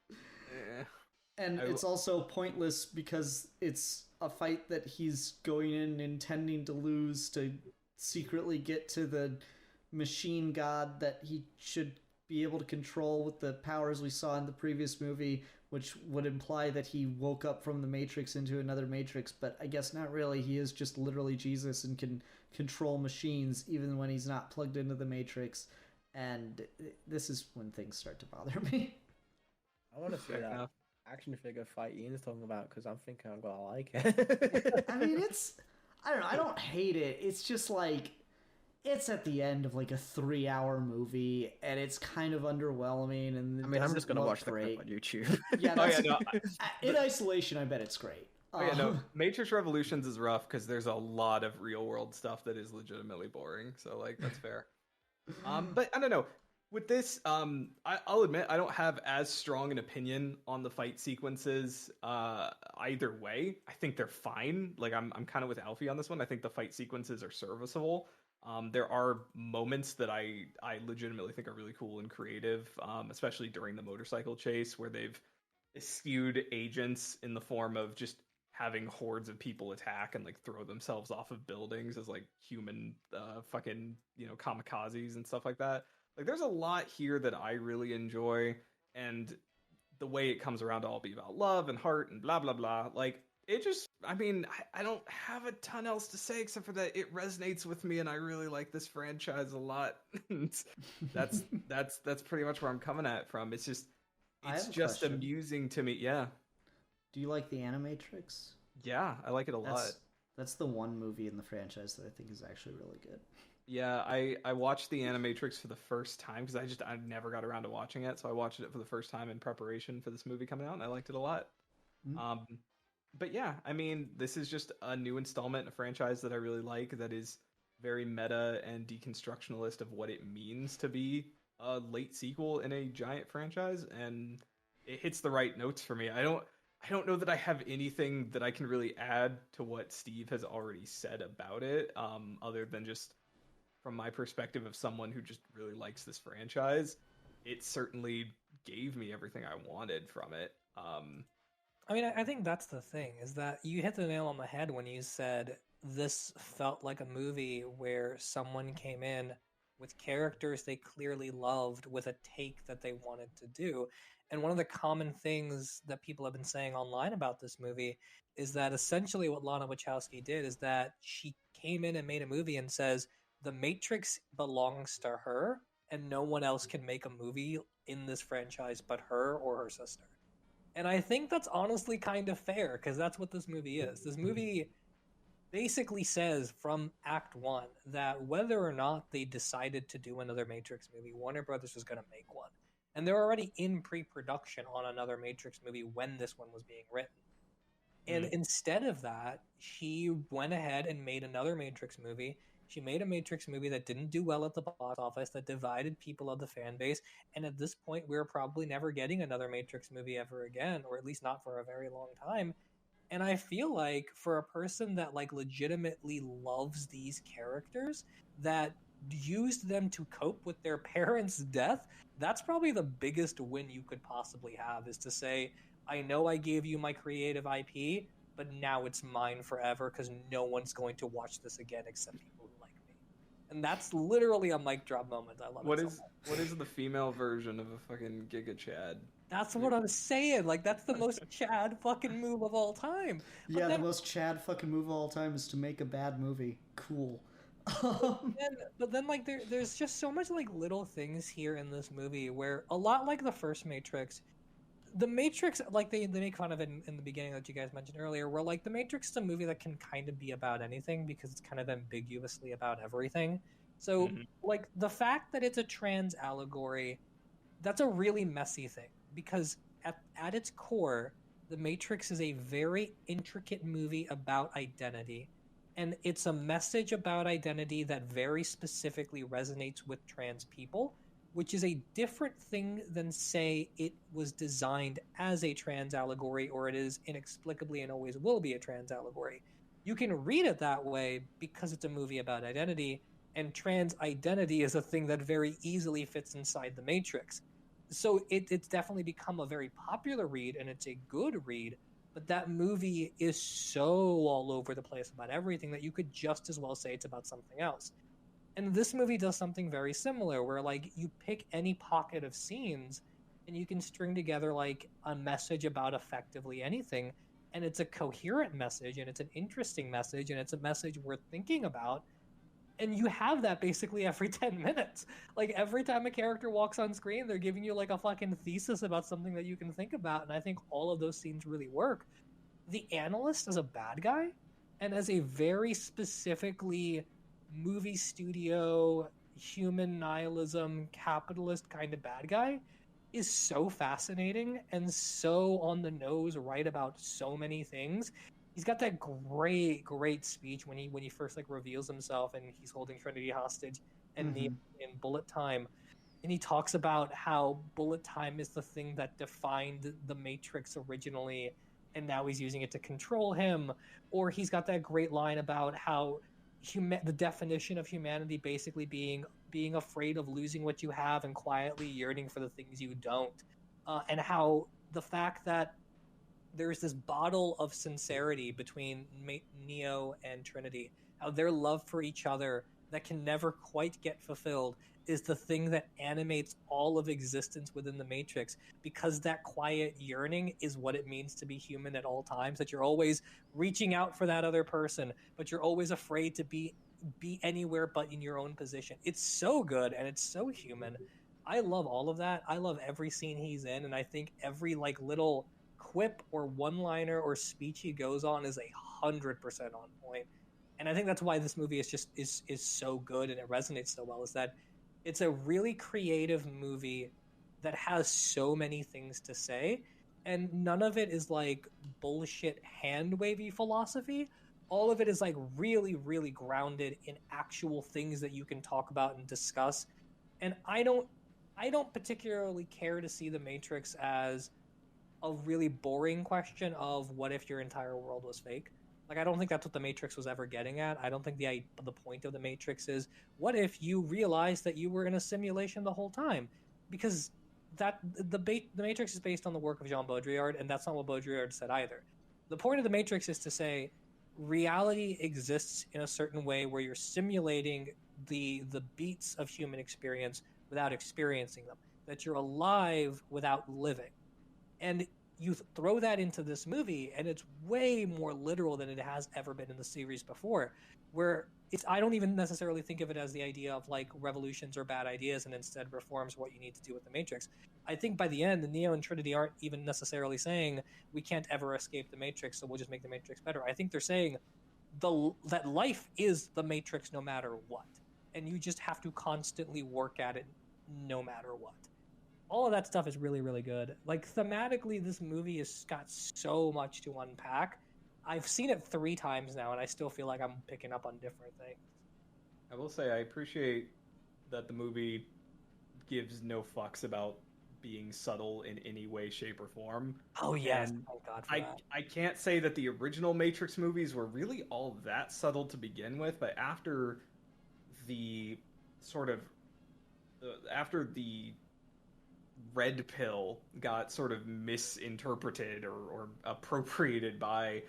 Yeah. And it's also pointless because it's a fight that he's going in intending to lose to secretly get to the machine god that he should be able to control with the powers we saw in the previous movie, which would imply that he woke up from the Matrix into another Matrix, but I guess not really. He is just literally Jesus and can control machines even when he's not plugged into the Matrix, and this is when things start to bother me. I want to see that action figure fight Ian's talking about because I'm thinking I'm gonna like it. I mean, I don't know, I don't hate it. It's just like, it's at the end of like a 3-hour movie, and it's kind of underwhelming. And I mean, I'm just gonna watch the clip on YouTube. Yeah, in isolation, I bet it's great. Matrix Revolutions is rough because there's a lot of real world stuff that is legitimately boring. So like, that's fair. But I don't know. With this, I'll admit I don't have as strong an opinion on the fight sequences either way. I think they're fine. Like I'm kind of with Alfie on this one. I think the fight sequences are serviceable. There are moments that I legitimately think are really cool and creative, especially during the motorcycle chase where they've eschewed agents in the form of just having hordes of people attack and like throw themselves off of buildings as like human fucking, you know, kamikazes and stuff like that. Like, there's a lot here that I really enjoy, and the way it comes around to all be about love and heart and blah, blah, blah. Like, it just, I mean, I don't have a ton else to say except for that it resonates with me, and I really like this franchise a lot. that's pretty much where I'm coming at from. It's just amusing to me. Yeah. Do you like the Animatrix? Yeah, I like it a lot. That's the one movie in the franchise that I think is actually really good. Yeah, I watched the Animatrix for the first time because I never got around to watching it, so I watched it for the first time in preparation for this movie coming out, and I liked it a lot. Mm-hmm. But yeah, I mean, this is just a new installment in a franchise that I really like that is very meta and deconstructionalist of what it means to be a late sequel in a giant franchise, and it hits the right notes for me. I don't know that I have anything that I can really add to what Steve has already said about it, other than just from my perspective of someone who just really likes this franchise. It certainly gave me everything I wanted from it. I mean, I think that's the thing, is that you hit the nail on the head when you said this felt like a movie where someone came in with characters they clearly loved with a take that they wanted to do. And one of the common things that people have been saying online about this movie is that essentially what Lana Wachowski did is that she came in and made a movie and says, the Matrix belongs to her, and no one else can make a movie in this franchise but her or her sister. And I think that's honestly kind of fair because that's what this movie is. This movie basically says from Act 1 that whether or not they decided to do another Matrix movie, Warner Brothers was going to make one. And they're already in pre-production on another Matrix movie when this one was being written. And instead of that, she went ahead and made another Matrix movie. She made a Matrix movie that didn't do well at the box office, that divided people of the fan base. And at this point, we're probably never getting another Matrix movie ever again, or at least not for a very long time. And I feel like for a person that like legitimately loves these characters, that used them to cope with their parents' death, that's probably the biggest win you could possibly have, is to say, I know I gave you my creative IP, but now it's mine forever because no one's going to watch this again except people who like me. And that's literally a mic drop moment. I love What it. is what is the female version of a fucking Giga Chad? That's what I'm saying. Like, that's the most Chad fucking move of all time. But Yeah, then, the most Chad fucking move of all time is to make a bad movie. Cool. but then like, there's just so much, like, little things here in this movie where, a lot like the first Matrix, the Matrix, like, they make fun of it in the beginning that you guys mentioned earlier, where, like, the Matrix is a movie that can kind of be about anything because it's kind of ambiguously about everything. So, like, the fact that it's a trans allegory, that's a really messy thing because at its core, The Matrix is a very intricate movie about identity, and it's a message about identity that very specifically resonates with trans people, which is a different thing than, say, it was designed as a trans allegory or it is inexplicably and always will be a trans allegory. You can read it that way because it's a movie about identity, and trans identity is a thing that very easily fits inside The Matrix. So it's definitely become a very popular read, and it's a good read, but that movie is so all over the place about everything that you could just as well say it's about something else. And this movie does something very similar, where like you pick any pocket of scenes and you can string together like a message about effectively anything, and it's a coherent message, and it's an interesting message, and it's a message worth thinking about. And you have that basically every 10 minutes. Like, every time a character walks on screen, they're giving you like a fucking thesis about something that you can think about, and I think all of those scenes really work. The analyst is a bad guy, and as a very specifically movie studio, human nihilism, capitalist kind of bad guy, is so fascinating and so on the nose right about so many things. He's got that great speech when he first like reveals himself and he's holding Trinity hostage and Neo in bullet time, and he talks about how bullet time is the thing that defined the Matrix originally, and now he's using it to control him. Or he's got that great line about how the definition of humanity basically being afraid of losing what you have and quietly yearning for the things you don't, and how the fact that there's this bottle of sincerity between Neo and Trinity, how their love for each other that can never quite get fulfilled is the thing that animates all of existence within the Matrix, because that quiet yearning is what it means to be human at all times, that you're always reaching out for that other person, but you're always afraid to be anywhere but in your own position. It's so good and it's so human. I love all of that. I love every scene he's in, and I think every like little quip or one-liner or speech he goes on is 100% on point. And I think that's why this movie is so good and it resonates so well, is that it's a really creative movie that has so many things to say, and none of it is like bullshit hand-wavy philosophy. All of it is like really grounded in actual things that you can talk about and discuss. And I don't particularly care to see The Matrix as a really boring question of what if your entire world was fake. Like, I don't think that's what The Matrix was ever getting at. I don't think the point of The Matrix is, what if you realized that you were in a simulation the whole time? Because the Matrix is based on the work of Jean Baudrillard, and that's not what Baudrillard said either. The point of The Matrix is to say reality exists in a certain way where you're simulating the beats of human experience without experiencing them, that you're alive without living. And you throw that into this movie, and it's way more literal than it has ever been in the series before, where I don't even necessarily think of it as the idea of like revolutions or bad ideas and instead reforms what you need to do with the Matrix. I think by the end, the Neo and Trinity aren't even necessarily saying we can't ever escape the Matrix, so we'll just make the Matrix better. I think they're saying that life is the Matrix no matter what, and you just have to constantly work at it no matter what. All of that stuff is really, really good. Like thematically, this movie has got so much to unpack. I've seen it 3 times now, and I still feel like I'm picking up on different things. I will say I appreciate that the movie gives no fucks about being subtle in any way, shape, or form. Oh yes, And thank God for that. I can't say that the original Matrix movies were really all that subtle to begin with, but after the sort of after the red pill got sort of misinterpreted or appropriated by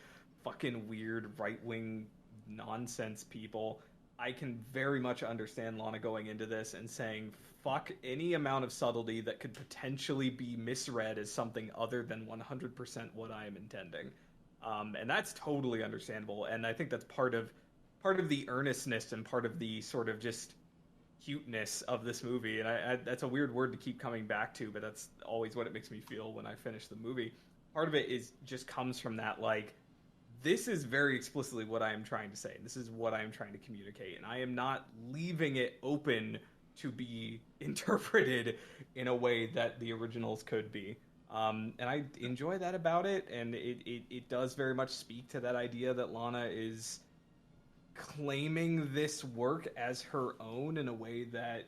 fucking weird right-wing nonsense people, I can very much understand Lana going into this and saying fuck any amount of subtlety that could potentially be misread as something other than 100% what I am intending. And that's totally understandable, and I think that's part of the earnestness and part of the sort of just cuteness of this movie. And I that's a weird word to keep coming back to, but that's always what it makes me feel when I finish the movie. Part of it is just comes from that, like, this is very explicitly what I am trying to say. This is what I am trying to communicate, and I am not leaving it open to be interpreted in a way that the originals could be. And I enjoy that about it, and it does very much speak to that idea that Lana is claiming this work as her own in a way that,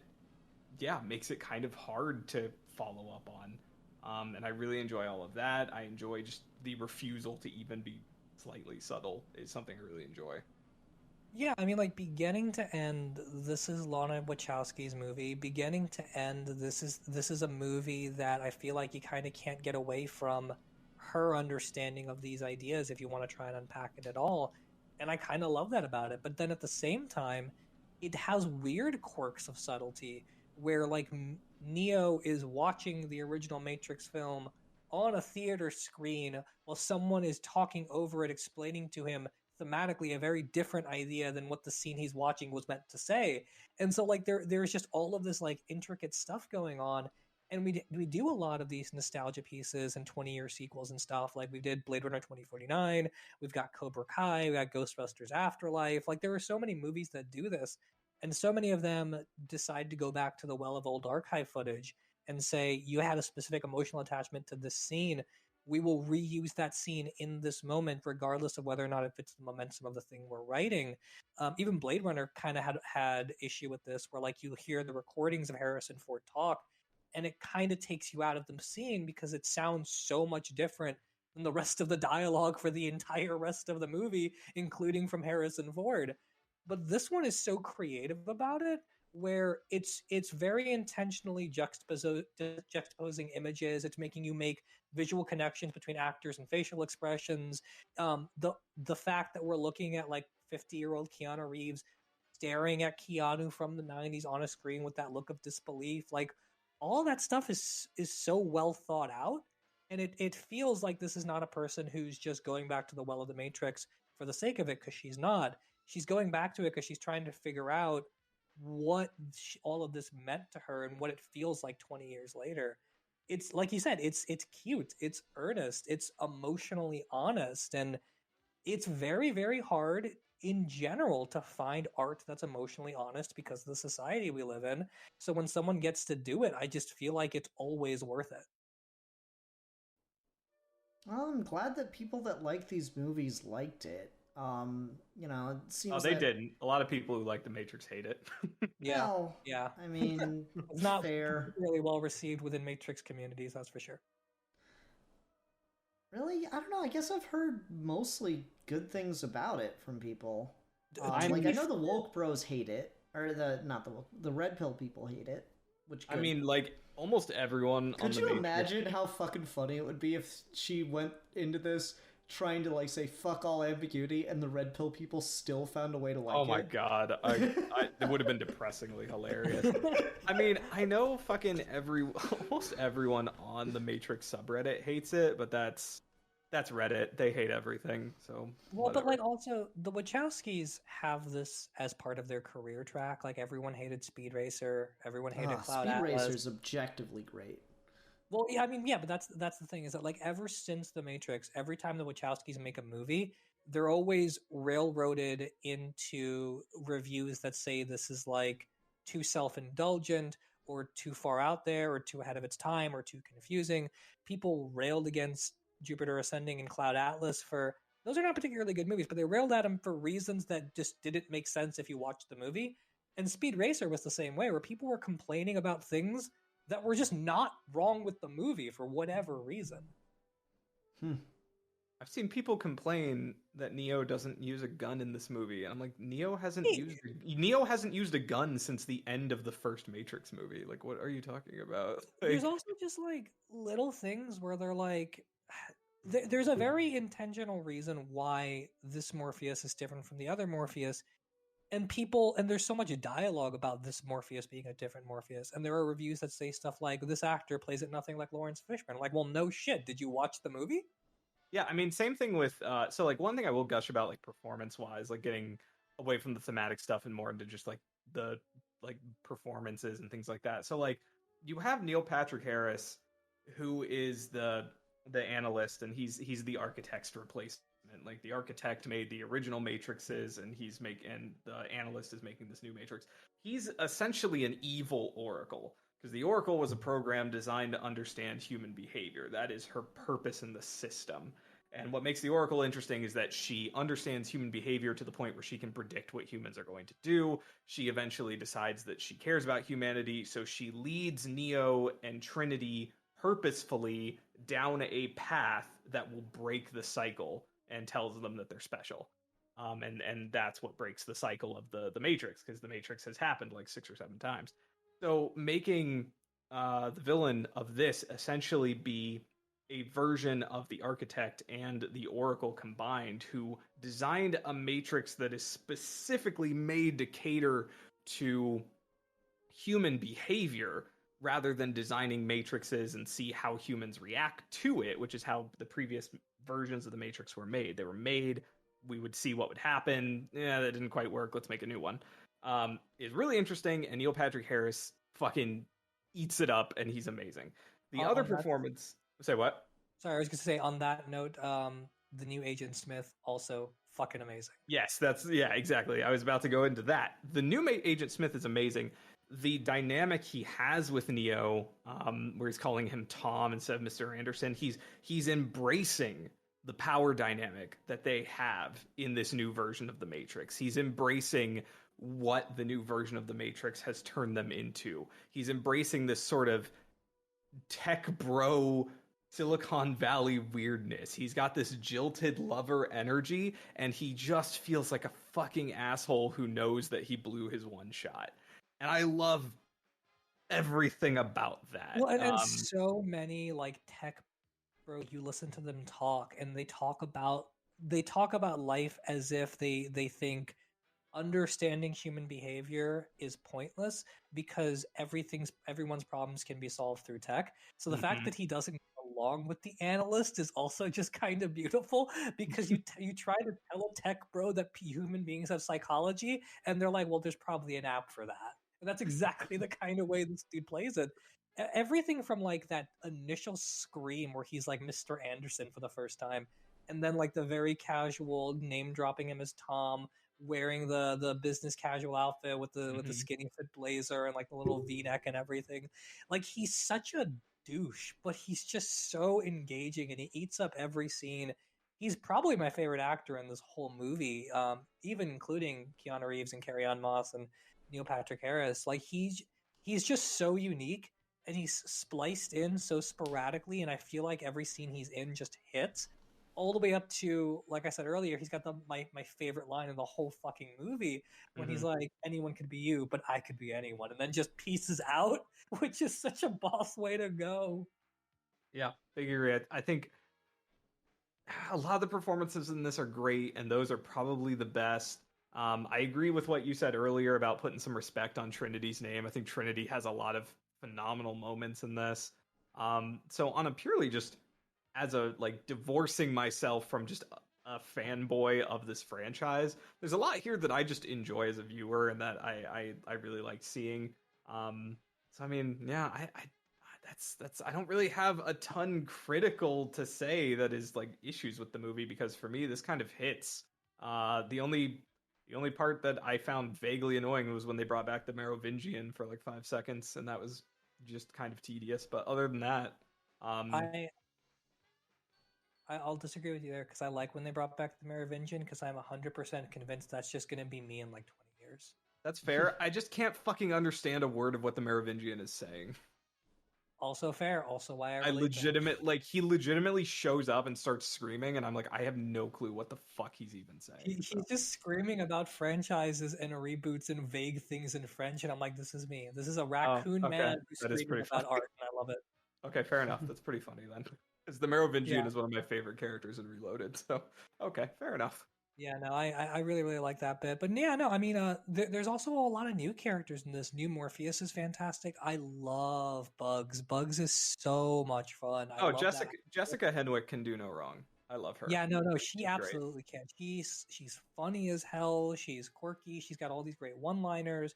yeah, makes it kind of hard to follow up on. And I really enjoy all of that. I enjoy just the refusal to even be slightly subtle is something I really enjoy. Yeah, I mean, like beginning to end, this is Lana Wachowski's movie. Beginning to end, this is a movie that I feel like you kind of can't get away from her understanding of these ideas if you want to try and unpack it at all. And I kind of love that about it. But then at the same time, it has weird quirks of subtlety where like Neo is watching the original Matrix film on a theater screen while someone is talking over it, explaining to him thematically a very different idea than what the scene he's watching was meant to say. And so like there's just all of this like intricate stuff going on, and we do a lot of these nostalgia pieces and 20-year sequels and stuff. Like we did Blade Runner 2049, we've got Cobra Kai, we got Ghostbusters Afterlife. Like there are so many movies that do this, and so many of them decide to go back to the well of old archive footage and say, you had a specific emotional attachment to this scene, we will reuse that scene in this moment, regardless of whether or not it fits the momentum of the thing we're writing. Even Blade Runner kind of had issue with this, where like you hear the recordings of Harrison Ford talk, and it kind of takes you out of the scene because it sounds so much different than the rest of the dialogue for the entire rest of the movie, including from Harrison Ford. But this one is so creative about it, where it's very intentionally juxtaposing images. It's making you make visual connections between actors and facial expressions. The fact that we're looking at like 50-year-old Keanu Reeves staring at Keanu from the 90s on a screen with that look of disbelief, like all that stuff is so well thought out, and it feels like this is not a person who's just going back to the well of the Matrix for the sake of it, because she's not. She's going back to it because she's trying to figure out what all of this meant to her and what it feels like 20 years later. It's like you said, it's cute, it's earnest, it's emotionally honest, and it's very, very hard in general to find art that's emotionally honest because of the society we live in. So when someone gets to do it, I just feel like it's always worth it. Well, I'm glad that people that like these movies liked it. It seems They that, didn't. A lot of people who like The Matrix hate it. Yeah, well, yeah. I mean, It's not fair. really well received within Matrix communities, that's for sure. Really, I don't know. I guess I've heard mostly good things about it from people. I Like I know the woke bros hate it, or the red pill people hate it. Which I mean, like almost everyone. Could on the you Matrix... imagine how fucking funny it would be if she went into this trying to like say fuck all ambiguity, and the red pill people still found a way to like it? Oh my god, it would have been depressingly hilarious. I mean, I know fucking almost everyone on the Matrix subreddit hates it, but that's That's Reddit. They hate everything. So Well, but whatever. like also the Wachowskis have this as part of their career track. Like everyone hated Speed Racer, everyone hated Cloud Speed Atlas. Racer's objectively great. Well, yeah, I mean, yeah, but that's the thing is that like ever since The Matrix, every time the Wachowskis make a movie, they're always railroaded into reviews that say this is like too self-indulgent or too far out there or too ahead of its time or too confusing. People railed against Jupiter Ascending and Cloud Atlas for those are not particularly good movies, but they railed at them for reasons that just didn't make sense if you watched the movie. And Speed Racer was the same way, where people were complaining about things that were just not wrong with the movie for whatever reason. I've seen people complain that Neo doesn't use a gun in this movie, and I'm like, Neo hasn't used a gun since the end of the first Matrix movie. Like, what are you talking about? There's also just like little things where they're like, there's a very intentional reason why this Morpheus is different from the other Morpheus, and there's so much dialogue about this Morpheus being a different Morpheus, and there are reviews that say stuff like this actor plays it nothing like Lawrence Fishburne. Like, well, no shit. Did you watch the movie? Yeah, I mean, same thing with so like one thing I will gush about like performance wise, like getting away from the thematic stuff and more into just like the like performances and things like that. So like you have Neil Patrick Harris, who is the analyst, and he's the architect's replacement. Like the architect made the original matrices, and and the analyst is making this new matrix. He's essentially an evil oracle, because the Oracle was a program designed to understand human behavior. That is her purpose in the system. And what makes the Oracle interesting is that she understands human behavior to the point where she can predict what humans are going to do. She eventually decides that she cares about humanity, so she leads Neo and Trinity purposefully down a path that will break the cycle and tells them that they're special. And that's what breaks the cycle of the Matrix, because the Matrix has happened like 6 or 7 times. So making the villain of this essentially be a version of the architect and the Oracle combined, who designed a matrix that is specifically made to cater to human behavior rather than designing matrices and see how humans react to it, which is how the previous versions of the Matrix were made. They were made, we would see what would happen. Yeah, that didn't quite work. Let's make a new one. Is really interesting, and Neil Patrick Harris fucking eats it up, and he's amazing. The other performance... Say what? Sorry, I was going to say, on that note, the new Agent Smith, also fucking amazing. Yes, yeah, exactly. I was about to go into that. The new Agent Smith is amazing. The dynamic he has with Neo, where he's calling him Tom instead of Mr. Anderson, he's embracing the power dynamic that they have in this new version of the Matrix. He's embracing what the new version of the Matrix has turned them into. He's embracing this sort of tech bro Silicon Valley weirdness. He's got this jilted lover energy, and he just feels like a fucking asshole who knows that he blew his one shot. And I love everything about that. Well, and so many like tech bro, you listen to them talk, and they talk about life as if they think understanding human behavior is pointless because everyone's problems can be solved through tech. So the fact that he doesn't get along with the analyst is also just kind of beautiful, because you try to tell a tech bro that human beings have psychology, and they're like, well, there's probably an app for that. And that's exactly the kind of way this dude plays it. Everything from like that initial scream where he's like Mr. Anderson for the first time, and then like the very casual name dropping him as Tom, wearing the business casual outfit with the skinny fit blazer and like the little V-neck and everything. Like, he's such a douche, but he's just so engaging, and he eats up every scene. He's probably my favorite actor in this whole movie, even including Keanu Reeves and Carrie-Anne Moss and Neil Patrick Harris. Like, he's just so unique, and he's spliced in so sporadically, and I feel like every scene he's in just hits. All the way up to, like I said earlier, he's got my favorite line in the whole fucking movie, when he's like, anyone could be you, but I could be anyone, and then just pieces out, which is such a boss way to go. Yeah, figure it. I think a lot of the performances in this are great, and those are probably the best. I agree with what you said earlier about putting some respect on Trinity's name. I think Trinity has a lot of phenomenal moments in this. So on a purely just as a like divorcing myself from just a fanboy of this franchise. There's a lot here that I just enjoy as a viewer and that I really like seeing. So I mean, yeah, I that's I don't really have a ton critical to say that is like issues with the movie because for me this kind of hits. The only part that I found vaguely annoying was when they brought back the Merovingian for like 5 seconds, and that was just kind of tedious. But other than that, um, I I'll disagree with you there because I like when they brought back the Merovingian because I'm 100% convinced that's just going to be me in like 20 years. that's fair. I just can't fucking understand a word of what the Merovingian is saying. Also fair. Also why I I relate to him. he legitimately shows up and starts screaming, and I'm like, I have no clue what the fuck he's even saying. He's just screaming about franchises and reboots and vague things in French, and I'm like, this is me. This is a raccoon okay. man who's That is screaming pretty about funny. art, and I love it. Okay, fair enough. That's pretty funny then. Because the Merovingian Yeah. is one of my favorite characters in Reloaded. So okay, fair enough. Yeah, no, I really really like that bit, but yeah, no, I mean, there's also a lot of new characters in this. New Morpheus is fantastic. I love Bugs. Bugs is so much fun. I Oh, love that. Jessica Henwick can do no wrong. I love her. Yeah, no, she She's great. absolutely can. She's funny as hell. She's quirky. She's got all these great one-liners.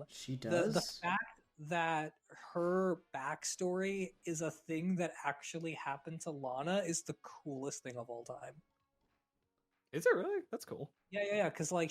She The does. fact that her backstory is a thing that actually happened to Lana is the coolest thing of all time. Is it really? That's cool. Yeah. Because like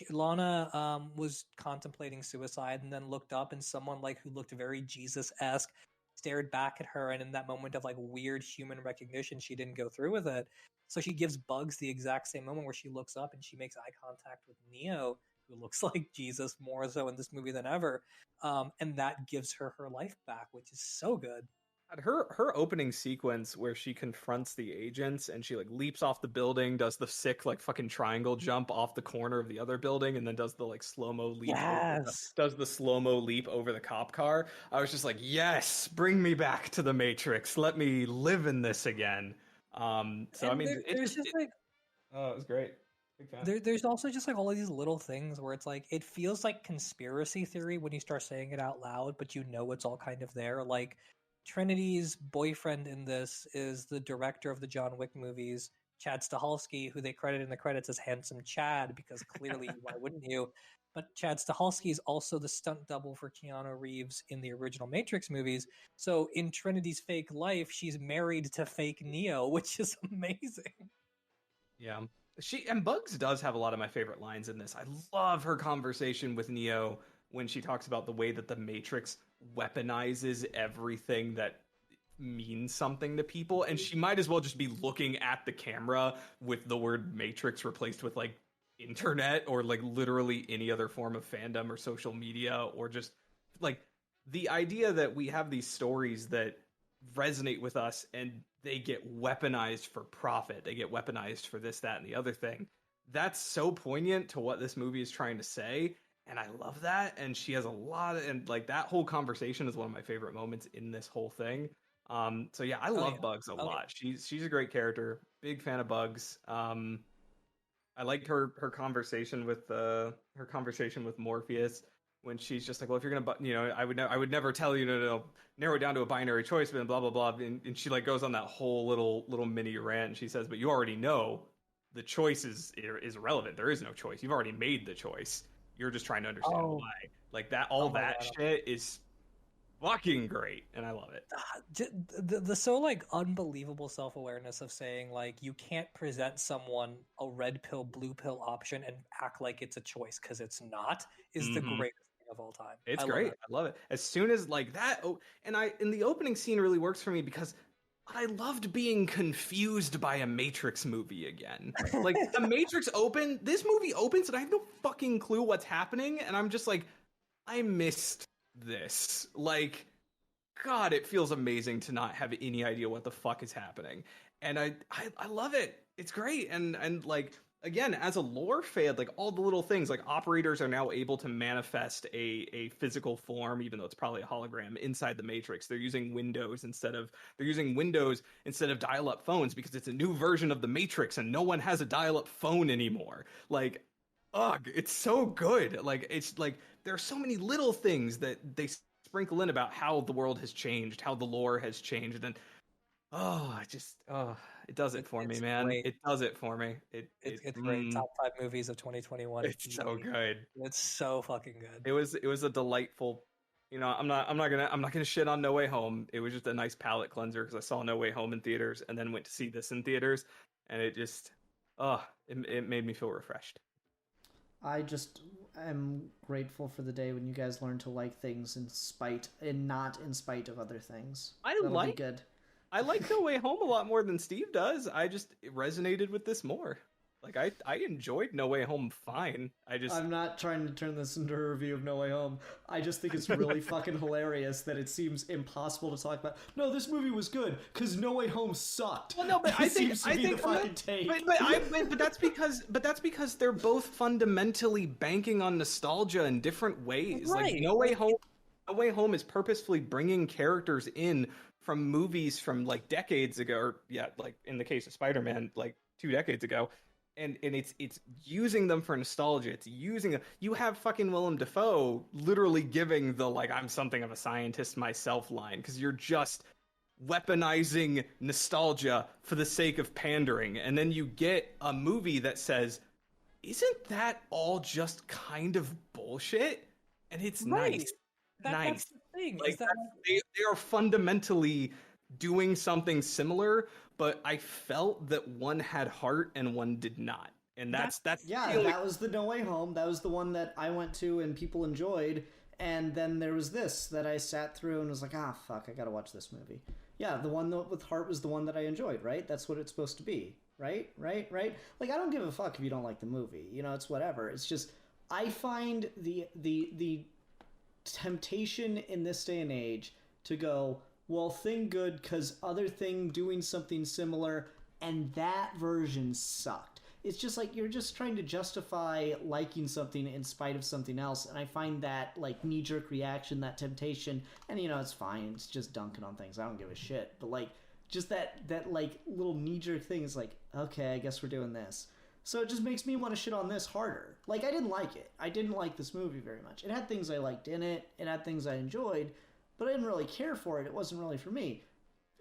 Lana was contemplating suicide and then looked up and someone like who looked very Jesus-esque stared back at her, and in that moment of like weird human recognition, she didn't go through with it. So she gives Bugs the exact same moment where she looks up and she makes eye contact with Neo, who looks like Jesus more so in this movie than ever, and that gives her her life back, which is so good. Her opening sequence where she confronts the agents and she like leaps off the building, does the sick like fucking triangle jump off the corner of the other building, and then does the like slow-mo leap Yes. does the slow-mo leap over the cop car. I was just like, yes, bring me back to the Matrix. Let me live in this again. So And I mean there's just like oh, it was great. Big fan. there's also just like all of these little things where it's like it feels like conspiracy theory when you start saying it out loud, but you know it's all kind of there. Like Trinity's boyfriend in this is the director of the John Wick movies, Chad Stahelski, who they credit in the credits as Handsome Chad because clearly, why wouldn't you? But Chad Stahelski is also the stunt double for Keanu Reeves in the original Matrix movies. So in Trinity's fake life, she's married to fake Neo, which is amazing. Yeah. She and Bugs does have a lot of my favorite lines in this. I love her conversation with Neo when she talks about the way that the Matrix weaponizes everything that means something to people, and she might as well just be looking at the camera with the word Matrix replaced with like internet or like literally any other form of fandom or social media, or just like the idea that we have these stories that resonate with us and they get weaponized for profit. They get weaponized for this, that, and the other thing. That's so poignant to what this movie is trying to say. And I love that. And she has a lot of, and like that whole conversation is one of my favorite moments in this whole thing. So yeah, I love Bugs a lot. She's a great character. Big fan of Bugs. I liked her conversation with Morpheus when she's just like, well, if you're gonna, I would never tell you to narrow it down to a binary choice, but blah blah blah. And she like goes on that whole little mini rant. And she says, but you already know the choice is irrelevant. There is no choice. You've already made the choice. You're just trying to understand why. Like that, all that God. shit is fucking great, and I love it. The so like unbelievable self-awareness of saying like you can't present someone a red pill blue pill option and act like it's a choice because it's not is the greatest thing of all time. It's great. I love it. As soon as like that, and the opening scene really works for me because I loved being confused by a Matrix movie again. Like the Matrix this movie opens and I have no fucking clue what's happening, and I'm just like, I missed this. Like, God, it feels amazing to not have any idea what the fuck is happening. And I love it. It's great. And like, again, as a lore fan, like all the little things, like operators are now able to manifest a physical form, even though it's probably a hologram inside the Matrix. They're using Windows instead of dial-up phones because it's a new version of the Matrix and no one has a dial-up phone anymore. Like, ugh, it's so good. Like, it's like there are so many little things that they sprinkle in about how the world has changed, how the lore has changed, and it does it for me, It's man. great. It does it for me. It's great. Top 5 movies of 2021. It's so good. It's so fucking good. It was a delightful. I'm not gonna shit on No Way Home. It was just a nice palate cleanser because I saw No Way Home in theaters and then went to see this in theaters, and it just, it made me feel refreshed. I just am grateful for the day when you guys learn to like things and not in spite of other things. That'll be good. I like No Way Home a lot more than Steve does. It resonated with this more. Like I enjoyed No Way Home fine. I'm not trying to turn this into a review of No Way Home. I just think it's really fucking hilarious that it seems impossible to talk about. No, this movie was good because No Way Home sucked. Well, no, but I think the fucking take. But that's because they're both fundamentally banking on nostalgia in different ways. Right. Like No Way Home is purposefully bringing characters in from movies from like decades ago, or like in the case of Spider-Man, like 2 decades ago. And it's using them for nostalgia. You have fucking Willem Dafoe literally giving the like I'm something of a scientist myself line because you're just weaponizing nostalgia for the sake of pandering, and then you get a movie that says, "Isn't that all just kind of bullshit?" And it's nice. That's the thing. Like they are fundamentally doing something similar, but I felt that one had heart and one did not. And that's yeah, that was the No Way Home. That was the one that I went to and people enjoyed. And then there was this that I sat through and was like, fuck, I gotta watch this movie. Yeah, the one with heart was the one that I enjoyed, right? That's what it's supposed to be, right? Like, I don't give a fuck if you don't like the movie. It's whatever. It's just, I find the temptation in this day and age to go, well, thing good because other thing doing something similar, and that version sucked. It's just like you're just trying to justify liking something in spite of something else, and I find that like knee-jerk reaction, that temptation, and it's fine, it's just dunking on things, I don't give a shit, but like just that like little knee-jerk thing is like, okay, I guess we're doing this. So it just makes me want to shit on this harder. Like, I didn't like it. I didn't like this movie very much. It had things I liked in it, it had things I enjoyed, but I didn't really care for it. It wasn't really for me.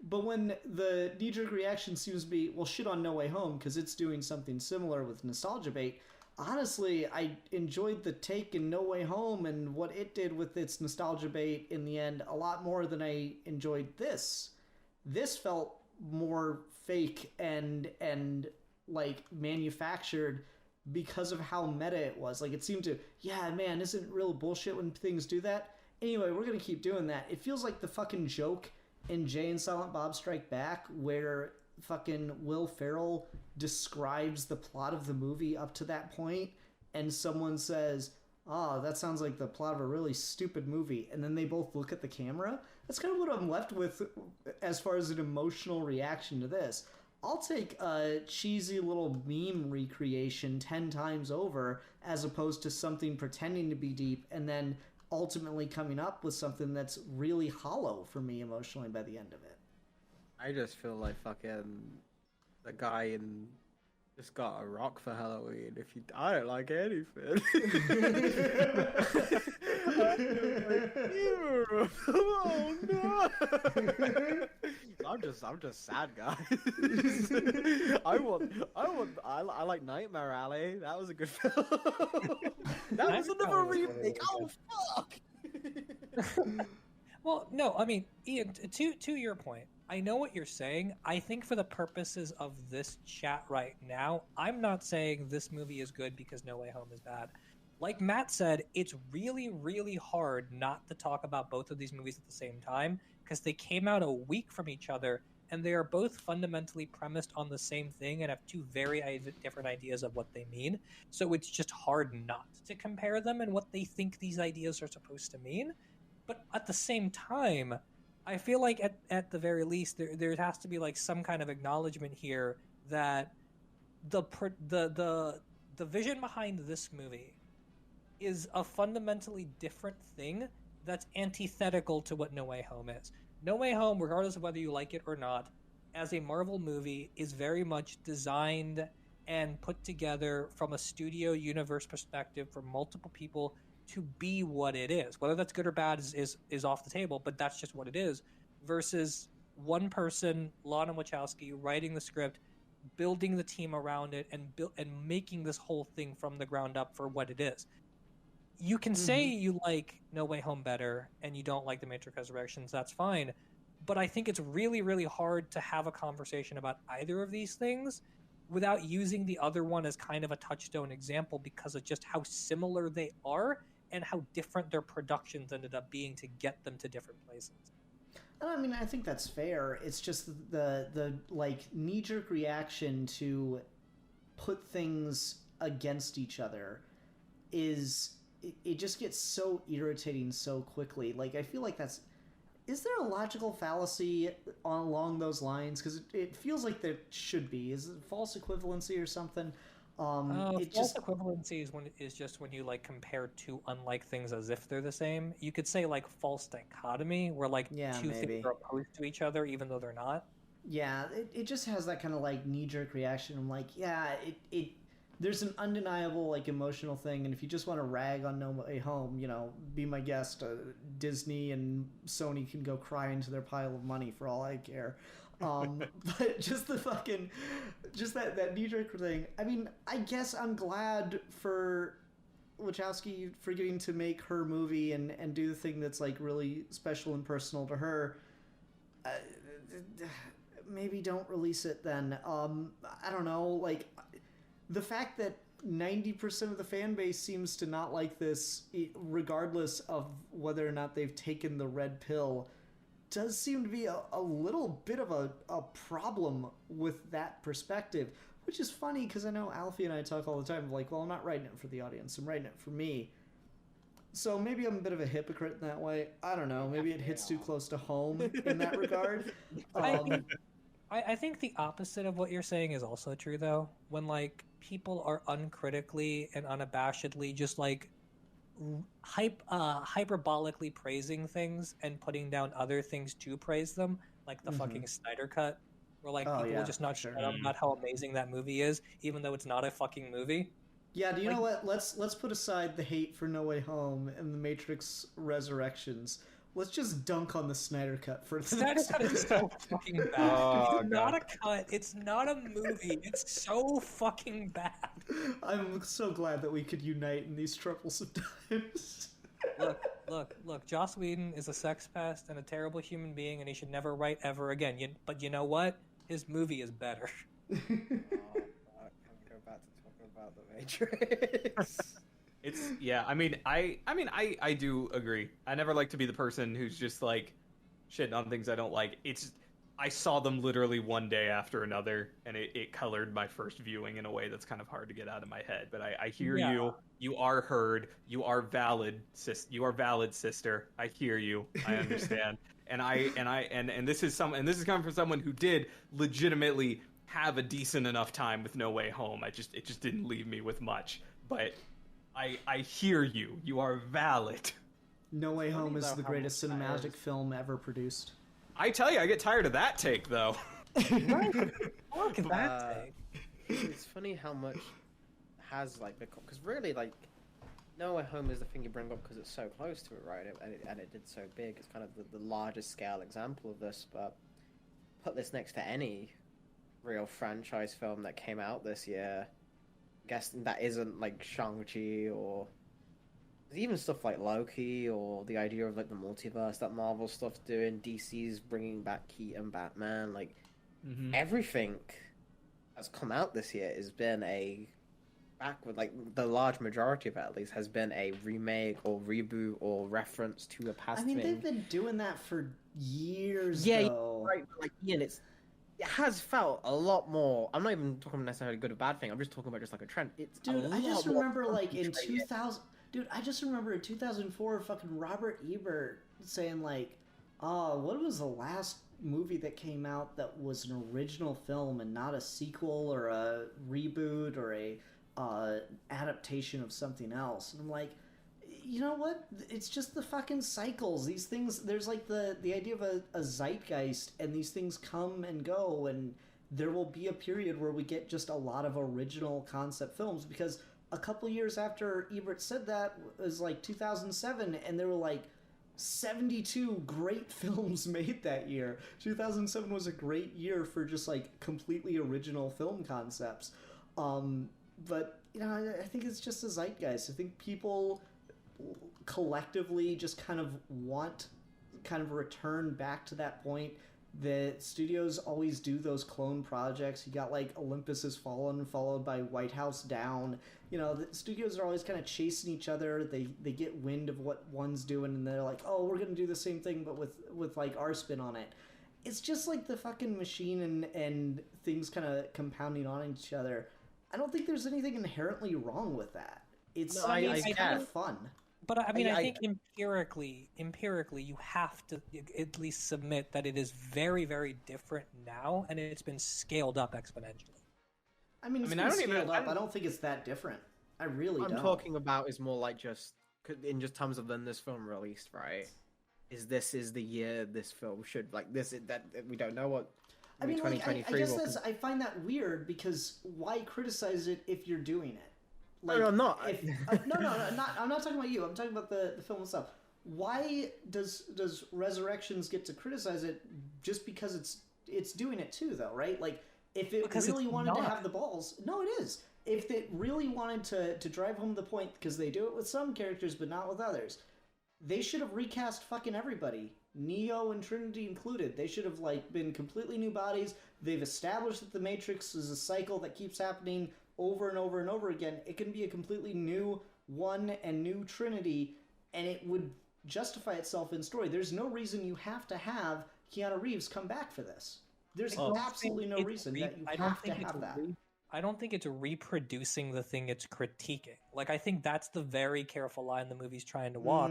But when the knee-jerk reaction seems to be, well, shit on No Way Home because it's doing something similar with nostalgia bait, honestly, I enjoyed the take in No Way Home and what it did with its nostalgia bait in the end a lot more than I enjoyed this. This felt more fake and like manufactured because of how meta it was. Like, it seemed to, yeah, man, isn't it real bullshit when things do that? Anyway, we're gonna keep doing that. It feels like the fucking joke in Jay and Silent Bob Strike Back where fucking Will Ferrell describes the plot of the movie up to that point and someone says, that sounds like the plot of a really stupid movie, and then they both look at the camera. That's kind of what I'm left with as far as an emotional reaction to this. I'll take a cheesy little meme recreation 10 times over as opposed to something pretending to be deep and then ultimately coming up with something that's really hollow for me emotionally by the end of it. I just feel like fucking the guy in just got a rock for Halloween. I don't like anything. Oh no! I'm just sad, guys. I like Nightmare Alley. That was a good film. That was another remake. Oh fuck! Well, no, I mean, Ian, to your point, I know what you're saying. I think for the purposes of this chat right now, I'm not saying this movie is good because No Way Home is bad. Like Matt said, it's really, really hard not to talk about both of these movies at the same time because they came out a week from each other and they are both fundamentally premised on the same thing and have two very different ideas of what they mean. So it's just hard not to compare them and what they think these ideas are supposed to mean. But at the same time, I feel like at the very least there has to be like some kind of acknowledgement here that the vision behind this movie is a fundamentally different thing that's antithetical to what No Way Home is. No Way Home, regardless of whether you like it or not, as a Marvel movie, is very much designed and put together from a studio universe perspective for multiple people to be what it is. Whether that's good or bad is off the table, but that's just what it is. Versus one person, Lana Wachowski, writing the script, building the team around it, and making this whole thing from the ground up for what it is. You can say you like No Way Home better and you don't like The Matrix Resurrections, that's fine. But I think it's really, really hard to have a conversation about either of these things without using the other one as kind of a touchstone example because of just how similar they are and how different their productions ended up being to get them to different places. I mean, I think that's fair. It's just the like knee-jerk reaction to put things against each other is it just gets so irritating so quickly. Like, I feel like is there a logical fallacy along those lines? Because it feels like there should be. Is it false equivalency or something? False equivalency is just when you like compare two unlike things as if they're the same. You could say like false dichotomy, where like two things are opposed to each other even though they're not. Yeah, it just has that kind of like knee-jerk reaction. I'm like, yeah, there's an undeniable like emotional thing, and if you just want to rag on No Way Home, you know, be my guest. Disney and Sony can go cry into their pile of money for all I care. But just that knee-jerk thing. I mean, I guess I'm glad for Wachowski for getting to make her movie and do the thing that's like really special and personal to her. Maybe don't release it then. I don't know, like the fact that 90% of the fan base seems to not like this, regardless of whether or not they've taken the red pill, does seem to be a little bit of a problem with that perspective, which is funny because I know Alfie and I talk all the time like, well, I'm not writing it for the audience, I'm writing it for me. So maybe I'm a bit of a hypocrite in that way. I don't know. Maybe it hits too close to home in that regard. I think the opposite of what you're saying is also true, though. When, like, people are uncritically and unabashedly just, like, hyperbolically praising things and putting down other things to praise them, like the fucking Snyder Cut, where, like, people will just not shut up about how amazing that movie is, even though it's not a fucking movie. Yeah, do you know what? Let's put aside the hate for No Way Home and The Matrix Resurrections. Let's just dunk on the Snyder Cut for the Snyder Cut is so fucking bad. It's not a cut. It's not a movie. It's so fucking bad. I'm so glad that we could unite in these troublesome times. Look. Joss Whedon is a sex pest and a terrible human being, and he should never write ever again. But you know what? His movie is better. Can we go back to talking about the Matrix? I do agree. I never like to be the person who's just like shitting on things I don't like. I saw them literally one day after another, and it colored my first viewing in a way that's kind of hard to get out of my head. But I hear you. You are heard. You are valid, You are valid, sister. I hear you. I understand. and this is coming from someone who did legitimately have a decent enough time with No Way Home. It just didn't leave me with much. But I hear you. You are valid. No Way Home is the greatest cinematic film ever produced. I tell you, I get tired of that take, though. Look at that take. It's funny how much has, like, because really, like, No Way Home is the thing you bring up because it's so close to it, right? And it did so big. It's kind of the largest scale example of this, but put this next to any real franchise film that came out this year, guess that isn't like Shang-Chi or even stuff like Loki or the idea of like the multiverse that Marvel stuff's doing, DC's bringing back Keaton Batman, like everything that's come out this year has been like the large majority of it at least has been a remake or reboot or reference to a past thing. They've been doing that for years. Yeah, though. Right. Like Ian, it has felt a lot more. I'm not even talking necessarily good or bad thing. I'm just talking about just like a trend. I just remember like in 2000. Dude, I just remember in 2004, fucking Robert Ebert saying like, what was the last movie that came out that was an original film and not a sequel or a reboot or a adaptation of something else? And I'm like, you know what? It's just the fucking cycles. These things, there's like the idea of a zeitgeist, and these things come and go, and there will be a period where we get just a lot of original concept films, because a couple years after Ebert said that was like 2007, and there were like 72 great films made that year. 2007 was a great year for just like completely original film concepts. But you know, I think it's just a zeitgeist. I think people collectively just kind of want kind of a return back to that point that studios always do those clone projects. You got like Olympus Has Fallen followed by White House Down. You know, the studios are always kind of chasing each other. They get wind of what one's doing and they're like, oh, we're gonna do the same thing but with like our spin on it. It's just like the fucking machine and things kind of compounding on each other. I don't think there's anything inherently wrong with that. It's kind of fun. But I mean, I think empirically, you have to at least submit that it is very, very different now, and it's been scaled up exponentially. I mean, it's been scaled up. I don't think it's that different. I really don't. What I'm talking about is more like just in just terms of when this film released, right? This is the year this film should like this that we don't know what. I mean, like, I guess I find that weird because why criticize it if you're doing it? Like, no, I'm not. I'm not talking about you. I'm talking about the film itself. Why does Resurrections get to criticize it just because it's doing it too, though, right? Like, if it really wanted to have the balls, no, it is. If it really wanted to drive home the point, because they do it with some characters but not with others, they should have recast fucking everybody, Neo and Trinity included. They should have like been completely new bodies. They've established that the Matrix is a cycle that keeps happening over and over and over again. It can be a completely new one and new Trinity, and it would justify itself in story. There's no reason you have to have Keanu Reeves come back for this. There's absolutely no reason that you have to have that. I don't think it's reproducing the thing it's critiquing. Like, I think that's the very careful line the movie's trying to walk.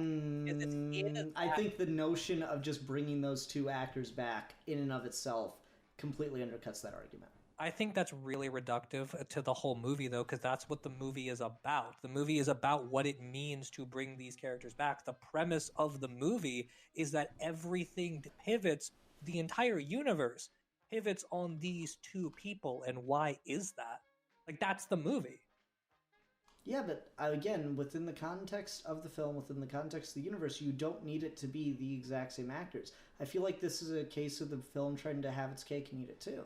I think the notion of just bringing those two actors back in and of itself completely undercuts that argument. I think that's really reductive to the whole movie, though, because that's what the movie is about. The movie is about what it means to bring these characters back. The premise of the movie is that everything pivots, the entire universe pivots on these two people, and why is that? Like, that's the movie. Yeah, but again, within the context of the film, within the context of the universe, you don't need it to be the exact same actors. I feel like this is a case of the film trying to have its cake and eat it too.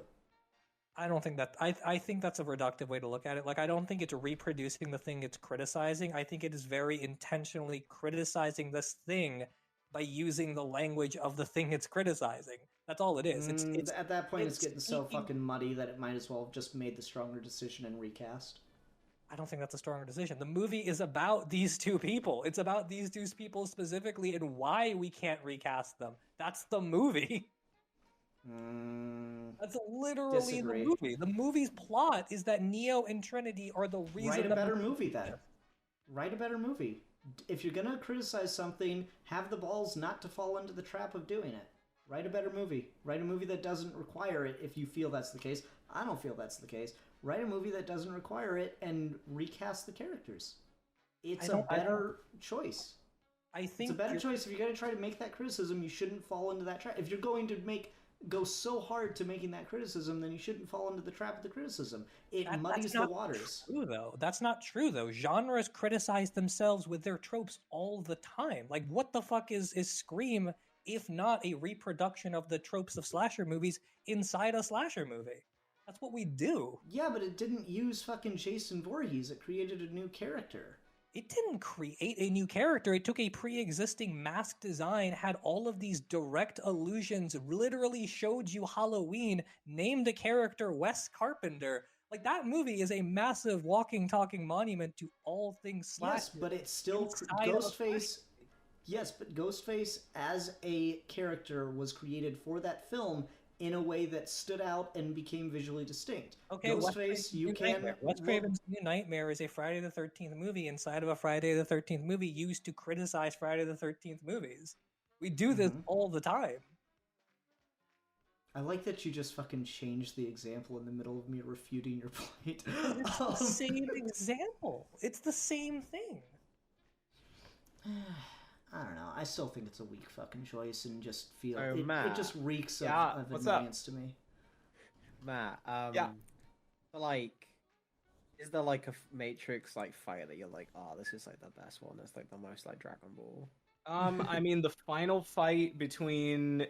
I don't think that... I think that's a reductive way to look at it. Like, I don't think it's reproducing the thing it's criticizing. I think it is very intentionally criticizing this thing by using the language of the thing it's criticizing. That's all it is. It's at that point, it's getting so fucking muddy that it might as well have just made the stronger decision and recast. I don't think that's a stronger decision. The movie is about these two people. It's about these two people specifically and why we can't recast them. That's the movie. That's literally the movie. The movie's plot is that Neo and Trinity are the reason. Write a better movie then. Write a better movie. If you're gonna criticize something, have the balls not to fall into the trap of doing it. Write a better movie. Write a movie that doesn't require it if you feel that's the case. I don't feel that's the case. Write a movie that doesn't require it and recast the characters. It's a better choice. I think it's a better choice. If you're going to try to make that criticism, you shouldn't fall into that trap. If you're going to go so hard to making that criticism, then you shouldn't fall into the trap of the criticism. It muddies the waters. True, though. That's not true, though. Genres criticize themselves with their tropes all the time. Like, what the fuck is Scream if not a reproduction of the tropes of slasher movies inside a slasher movie? That's what we do. Yeah, but it didn't use fucking Jason Voorhees. It created a new character. It didn't create a new character. It took a pre-existing mask design, had all of these direct allusions, literally showed you Halloween, named a character Wes Carpenter. Like, that movie is a massive walking, talking monument to all things slasher. Yes, but it's still Ghostface. Yes, but Ghostface as a character was created for that film in a way that stood out and became visually distinct. Okay, Ghostface, you can... Wes Craven's New Nightmare is a Friday the 13th movie inside of a Friday the 13th movie used to criticize Friday the 13th movies. We do this all the time. I like that you just fucking changed the example in the middle of me refuting your point. It's the same example. It's the same thing. I don't know. I still think it's a weak fucking choice and just feel... it just reeks of annoyance to me. Matt, yeah. Like, is there like a Matrix like fight that you're like, oh, this is like the best one? It's like the most like Dragon Ball. I mean, the final fight between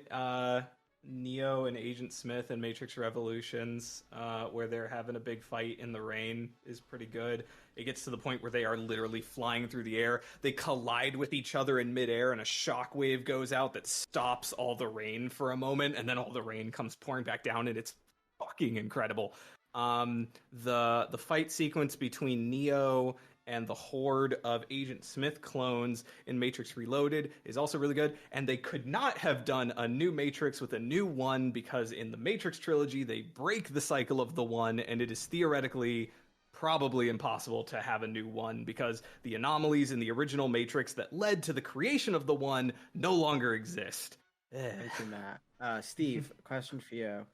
Neo and Agent Smith in Matrix Revolutions, where they're having a big fight in the rain, is pretty good. It gets to the point where they are literally flying through the air. They collide with each other in midair, and a shockwave goes out that stops all the rain for a moment, and then all the rain comes pouring back down, and it's fucking incredible. The fight sequence between Neo and the horde of Agent Smith clones in Matrix Reloaded is also really good. And they could not have done a new Matrix with a new one because in the Matrix trilogy, they break the cycle of the one, and it is theoretically probably impossible to have a new one because the anomalies in the original Matrix that led to the creation of the one no longer exist. Thank you, Matt. Steve, question for you.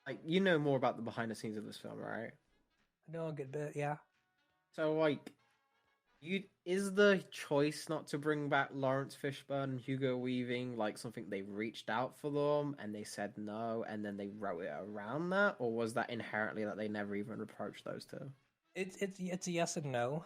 Like you know more about the behind the scenes of this film, right? I know a good bit, yeah. So like, is the choice not to bring back Lawrence Fishburne and Hugo Weaving like something they reached out for them and they said no and then they wrote it around that, or was that inherently that they never even approached those two? It's a yes and no.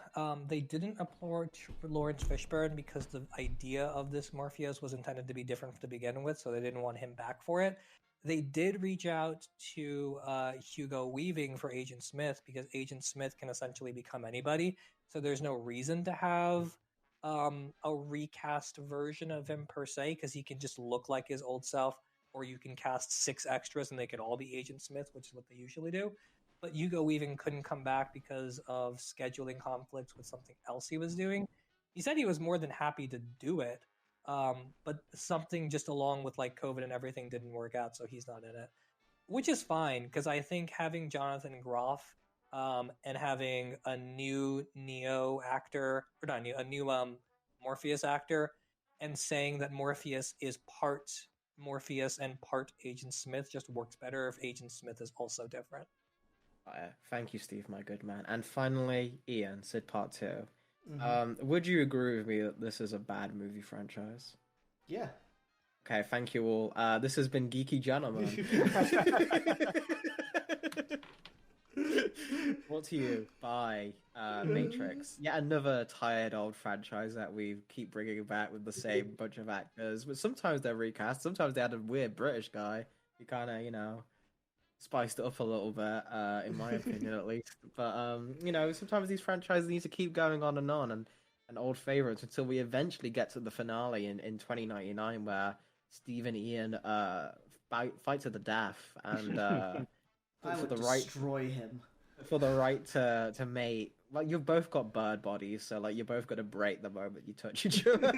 They didn't approach Lawrence Fishburne because the idea of this Morpheus was intended to be different to begin with, so they didn't want him back for it. They did reach out to Hugo Weaving for Agent Smith because Agent Smith can essentially become anybody, so there's no reason to have a recast version of him per se because he can just look like his old self, or you can cast 6 extras and they could all be Agent Smith, which is what they usually do. But Hugo Weaving couldn't come back because of scheduling conflicts with something else he was doing. He said he was more than happy to do it, but something just along with like COVID and everything didn't work out, so he's not in it, which is fine because I think having Jonathan Groff and having a new Neo actor, or not new, a new Morpheus actor, and saying that Morpheus is part Morpheus and part Agent Smith just works better if Agent Smith is also different. Thank you, Steve, my good man. And finally, Ian, Sid Part 2. Mm-hmm. Would you agree with me that this is a bad movie franchise? Yeah. Okay, thank you all. This has been Geeky Gentleman. Brought to you by Matrix. Yet another tired old franchise that we keep bringing back with the same bunch of actors. But sometimes they're recast, sometimes they had a weird British guy who kind of, spiced it up a little bit, in my opinion at least. But sometimes these franchises need to keep going on and old favorites until we eventually get to the finale in 2099 where Steve and Ian fight to the death and I would destroy him. For the right to mate. Like you've both got bird bodies, so like you're both gonna break the moment you touch each other.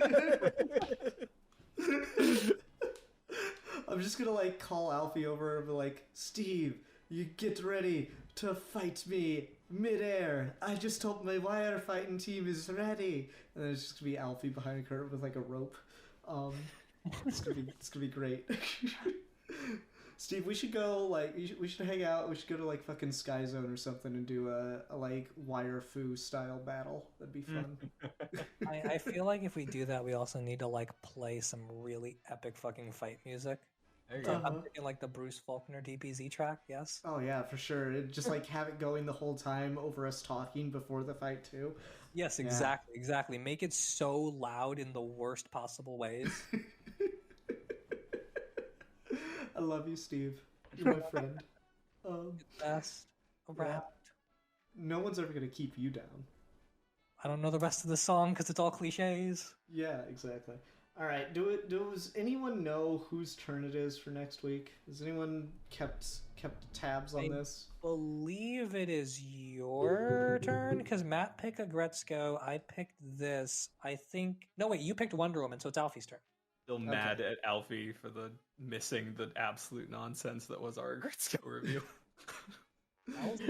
I'm just gonna like call Alfie over and be like, Steve, you get ready to fight me midair. I just hope my wire fighting team is ready. And then it's just gonna be Alfie behind a curtain with like a rope. It's gonna be great. Steve, we should go we should hang out. We should go to like fucking Sky Zone or something and do a like wire fu style battle. That'd be fun. I feel like if we do that, we also need to like play some really epic fucking fight music. There you go. I'm thinking like the Bruce Faulkner DBZ track, yes? Oh yeah, for sure. Just like have it going the whole time over us talking before the fight too. Yes, exactly. Make it so loud in the worst possible ways. I love you, Steve. You're my friend. Best around. Yeah. No one's ever gonna keep you down. I don't know the rest of the song because it's all cliches. Yeah, exactly. All right. Does anyone know whose turn it is for next week? Has anyone kept tabs on this? I believe it is your turn because Matt picked a Gretzko. I picked this. I think. No, wait. You picked Wonder Woman, so it's Alfie's turn. Still mad at Alfie for missing the absolute nonsense that was our Gretzko review.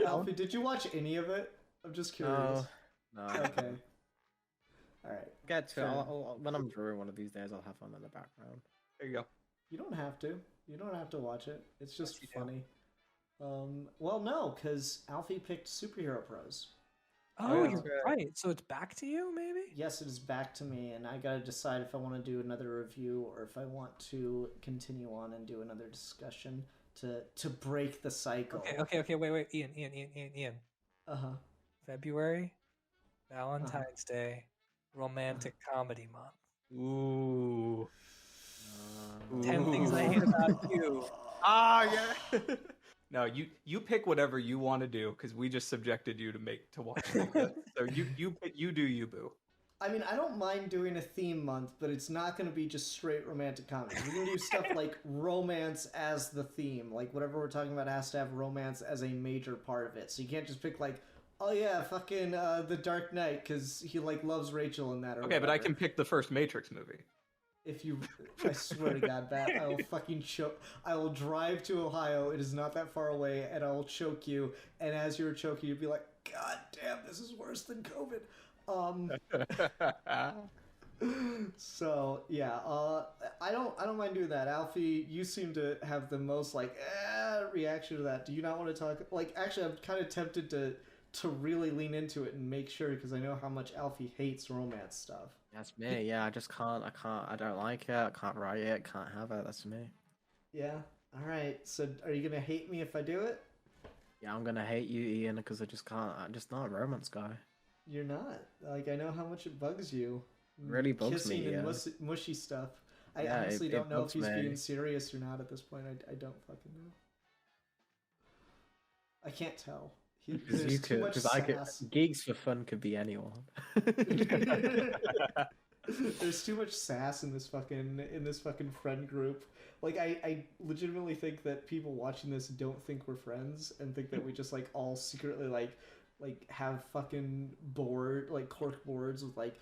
Alfie, did you watch any of it? I'm just curious. No. Okay. All right. Get to it. When I'm drawing one of these days, I'll have one in the background. There you go. You don't have to. You don't have to watch it. It's just Yes, you funny. Well, no, because Alfie picked Superhero Pros. Oh, yeah. you're right. So it's back to you, maybe? Yes, it is back to me, and I gotta decide if I want to do another review or if I want to continue on and do another discussion to break the cycle. Okay. Wait. Ian. February, Valentine's Day, romantic comedy month. Ooh. 10 things I hate about you. Ah, yeah. No, you pick whatever you want to do because we just subjected you to watching this. So you do you, boo. I mean, I don't mind doing a theme month, but it's not going to be just straight romantic comedies. We're going to do stuff like romance as the theme. Like, whatever we're talking about has to have romance as a major part of it. So you can't just pick, like, oh yeah, fucking The Dark Knight, because he, like, loves Rachel in that or Okay, but I whatever. can pick the first Matrix movie. If you, I swear to God, Bat, I will fucking choke. I will drive to Ohio. It is not that far away, and I will choke you. And as you're choking, you'll be like, "God damn, this is worse than COVID." So yeah, I don't mind doing that. Alfie, you seem to have the most like reaction to that. Do you not want to talk? Like, actually, I'm kind of tempted to really lean into it and make sure because I know how much Alfie hates romance stuff. That's me. Yeah, I just can't. I don't like it. I can't write it. Can't have it. That's me. Yeah. All right. So, are you gonna hate me if I do it? Yeah, I'm gonna hate you, Ian, because I just can't. I'm just not a romance guy. You're not. Like, I know how much it bugs you. Really bugs Kissing me, and yeah. mushy stuff. I Yeah, honestly it don't know if bugs he's me. being serious or not at this point. I don't fucking know. I can't tell. Because There's you too could. much Because I could. sass. Geeks for fun could be anyone. There's too much sass in this fucking friend group. Like I legitimately think that people watching this don't think we're friends and think that we just like all secretly like have fucking cork boards with like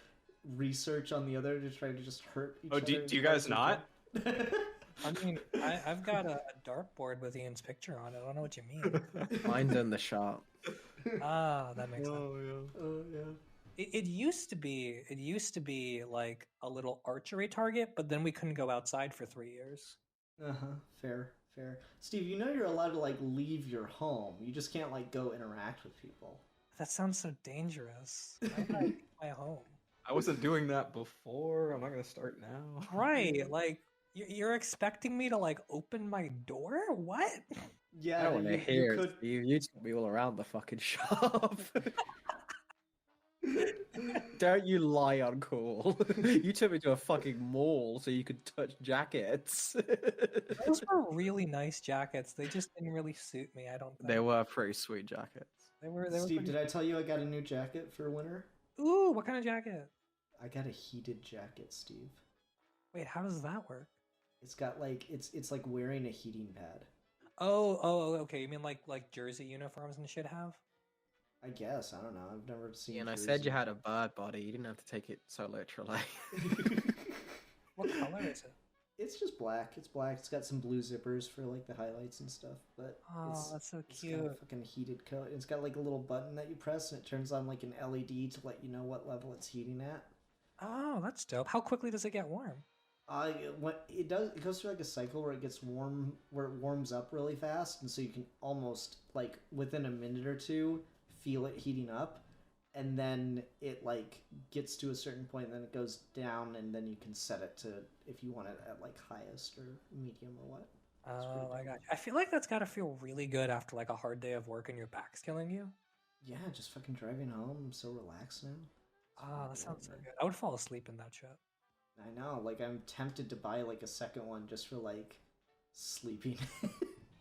research on the other to try to just hurt each Oh, other. do you guys not? I mean, I've got a dartboard with Ian's picture on it. I don't know what you mean. Mine's in the shop. Ah, that makes sense. yeah. Oh yeah. It used to be like a little archery target, but then we couldn't go outside for 3 years. Uh-huh. Fair. Steve, you know you're allowed to like leave your home. You just can't like go interact with people. That sounds so dangerous. I like my home. I wasn't doing that before. I'm not gonna start now. Right, like you're expecting me to like open my door? What? Yeah, I don't want to you hear could. it, Steve. You took me all around the fucking shop. Don't you lie on call. You took me to a fucking mall so you could touch jackets. Those were really nice jackets. They just didn't really suit me. I don't think. They were pretty sweet jackets. They were Steve, pretty... did I tell you I got a new jacket for winter? Ooh, what kind of jacket? I got a heated jacket, Steve. Wait, how does that work? It's got like it's like wearing a heating pad. Oh, okay. You mean like jersey uniforms and shit have? I guess I don't know. I've never seen. And I jersey. said you had a bird body. You didn't have to take it so literally. What color is it? It's just black. It's black. It's got some blue zippers for like the highlights and stuff. But Oh, that's so it's got a cute. fucking heated coat. It's got like a little button that you press and it turns on like an LED to let you know what level it's heating at. Oh, that's dope. How quickly does it get warm? It goes through like a cycle where it gets warm, where it warms up really fast, and so you can almost like within a minute or two feel it heating up, and then it like gets to a certain point, and then it goes down, and then you can set it to if you want it at like highest or medium or what. Oh my gosh. I feel like that's gotta feel really good after like a hard day of work and your back's killing you. Yeah, just fucking driving home. I'm so relaxed now. Oh, that sounds so good. I would fall asleep in that shit. I know, like I'm tempted to buy like a second one just for like sleeping.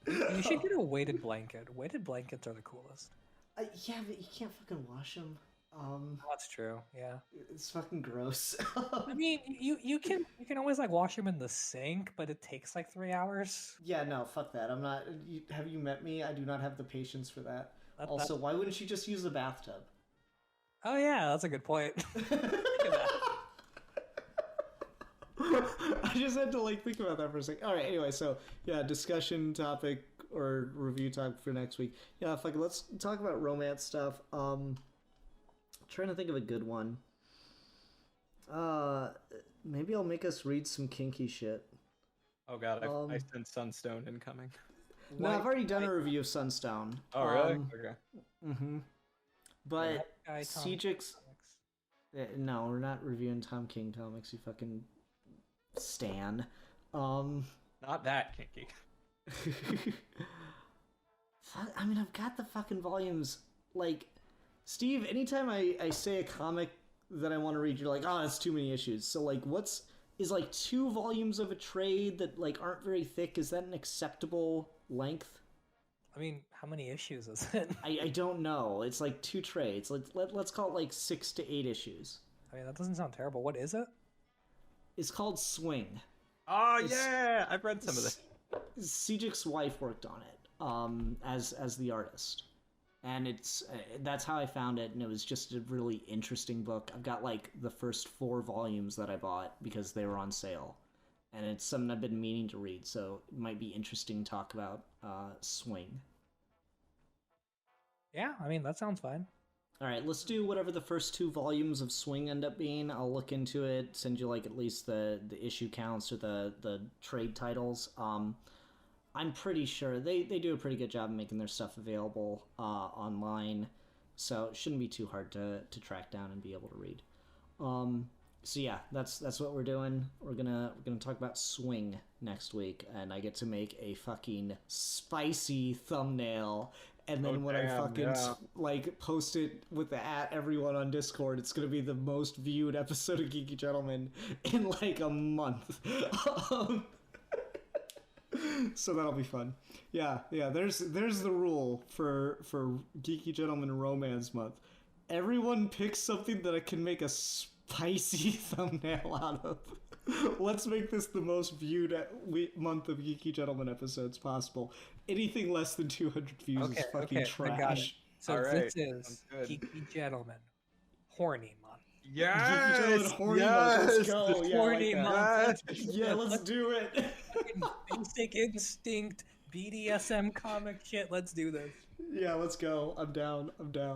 You should get a weighted blanket. Weighted blankets are the coolest. Yeah, but you can't fucking wash them. Oh, that's true. Yeah. It's fucking gross. I mean, you can always like wash them in the sink, but it takes like 3 hours. Yeah, no, fuck that. I'm not. Have you met me? I do not have the patience for that. Also, why wouldn't you just use a bathtub? Oh yeah, that's a good point. Think of that. I just had to like think about that for a second. All right. Anyway, so yeah, discussion topic or review topic for next week. Yeah, fuck it. Let's talk about romance stuff. Trying to think of a good one. Maybe I'll make us read some kinky shit. Oh god, I sense Sunstone incoming. No, I've already done a review of Sunstone. Oh really? Okay. Mm-hmm. But Guy, Tom Cejix... Comics. No, we're not reviewing Tom King comics, you fucking stan. Not that kinky. I mean, I've got the fucking volumes. Like, Steve, anytime I say a comic that I want to read, you're like, oh, that's too many issues. So like, is like 2 volumes of a trade that like aren't very thick? Is that an acceptable length? I mean, how many issues is it? I don't know. It's like 2 trades. Let's call it like 6 to 8 issues. I mean, that doesn't sound terrible. What is it? It's called Swing. Oh yeah, I've read some of this. Sejik's wife worked on it as the artist, and that's how I found it, and it was just a really interesting book. I've got like the first 4 volumes that I bought because they were on sale, and it's something I've been meaning to read, so it might be interesting to talk about Swing. Yeah, I mean, that sounds fine. All right, let's do whatever the first 2 volumes of Swing end up being. I'll look into it, send you like at least the issue counts or the trade titles. I'm pretty sure they do a pretty good job of making their stuff available online, so it shouldn't be too hard to track down and be able to read. So yeah, that's what we're doing. We're gonna talk about Swing next week, and I get to make a fucking spicy thumbnail. And then when I fucking like post it with the @everyone on Discord, it's gonna be the most viewed episode of Geeky Gentleman in like a month. So that'll be fun. Yeah. There's the rule for Geeky Gentleman Romance Month. Everyone picks something that I can make a spicy thumbnail out of. Let's make this the most viewed month of Geeky Gentleman episodes possible. Anything less than 200 views is fucking trash. I got it. So All this right, is Geeky Gentleman Horny Month. Geeky Gentleman Horny Month. Let's go. Yeah, Horny month. Yeah, let's do it. Basic instinct BDSM comic shit. Let's do this. Yeah, let's go. I'm down.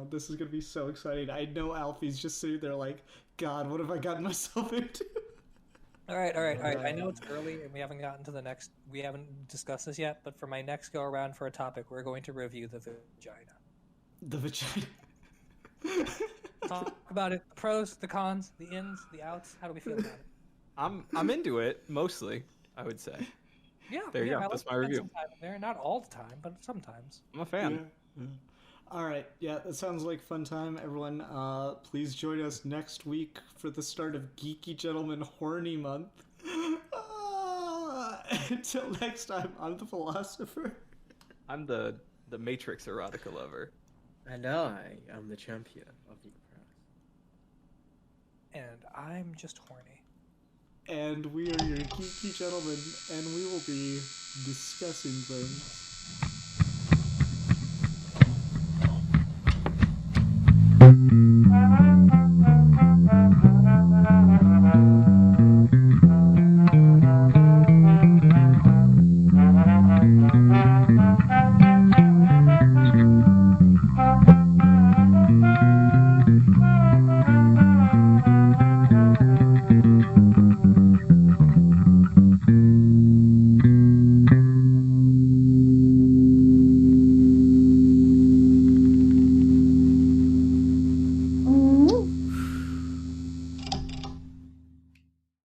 This is gonna be so exciting. I know Alfie's just sitting there like, God, what have I gotten myself into? All right. I know it's early and we haven't gotten to we haven't discussed this yet, but for my next go around for a topic, we're going to review the vagina. The vagina. Talk about it. The pros, the cons, the ins, the outs. How do we feel about it? I'm into it mostly, I would say. Yeah. There you go. I That's like my review. some time in there. Not all the time, but sometimes. I'm a fan. Yeah. All right. Yeah, that sounds like fun time, everyone. Please join us next week for the start of Geeky Gentleman Horny Month. Until next time, I'm the philosopher. I'm the Matrix erotica lover. And I am the champion of Geek Press. And I'm just horny. And we are your Geeky Gentlemen, and we will be discussing things.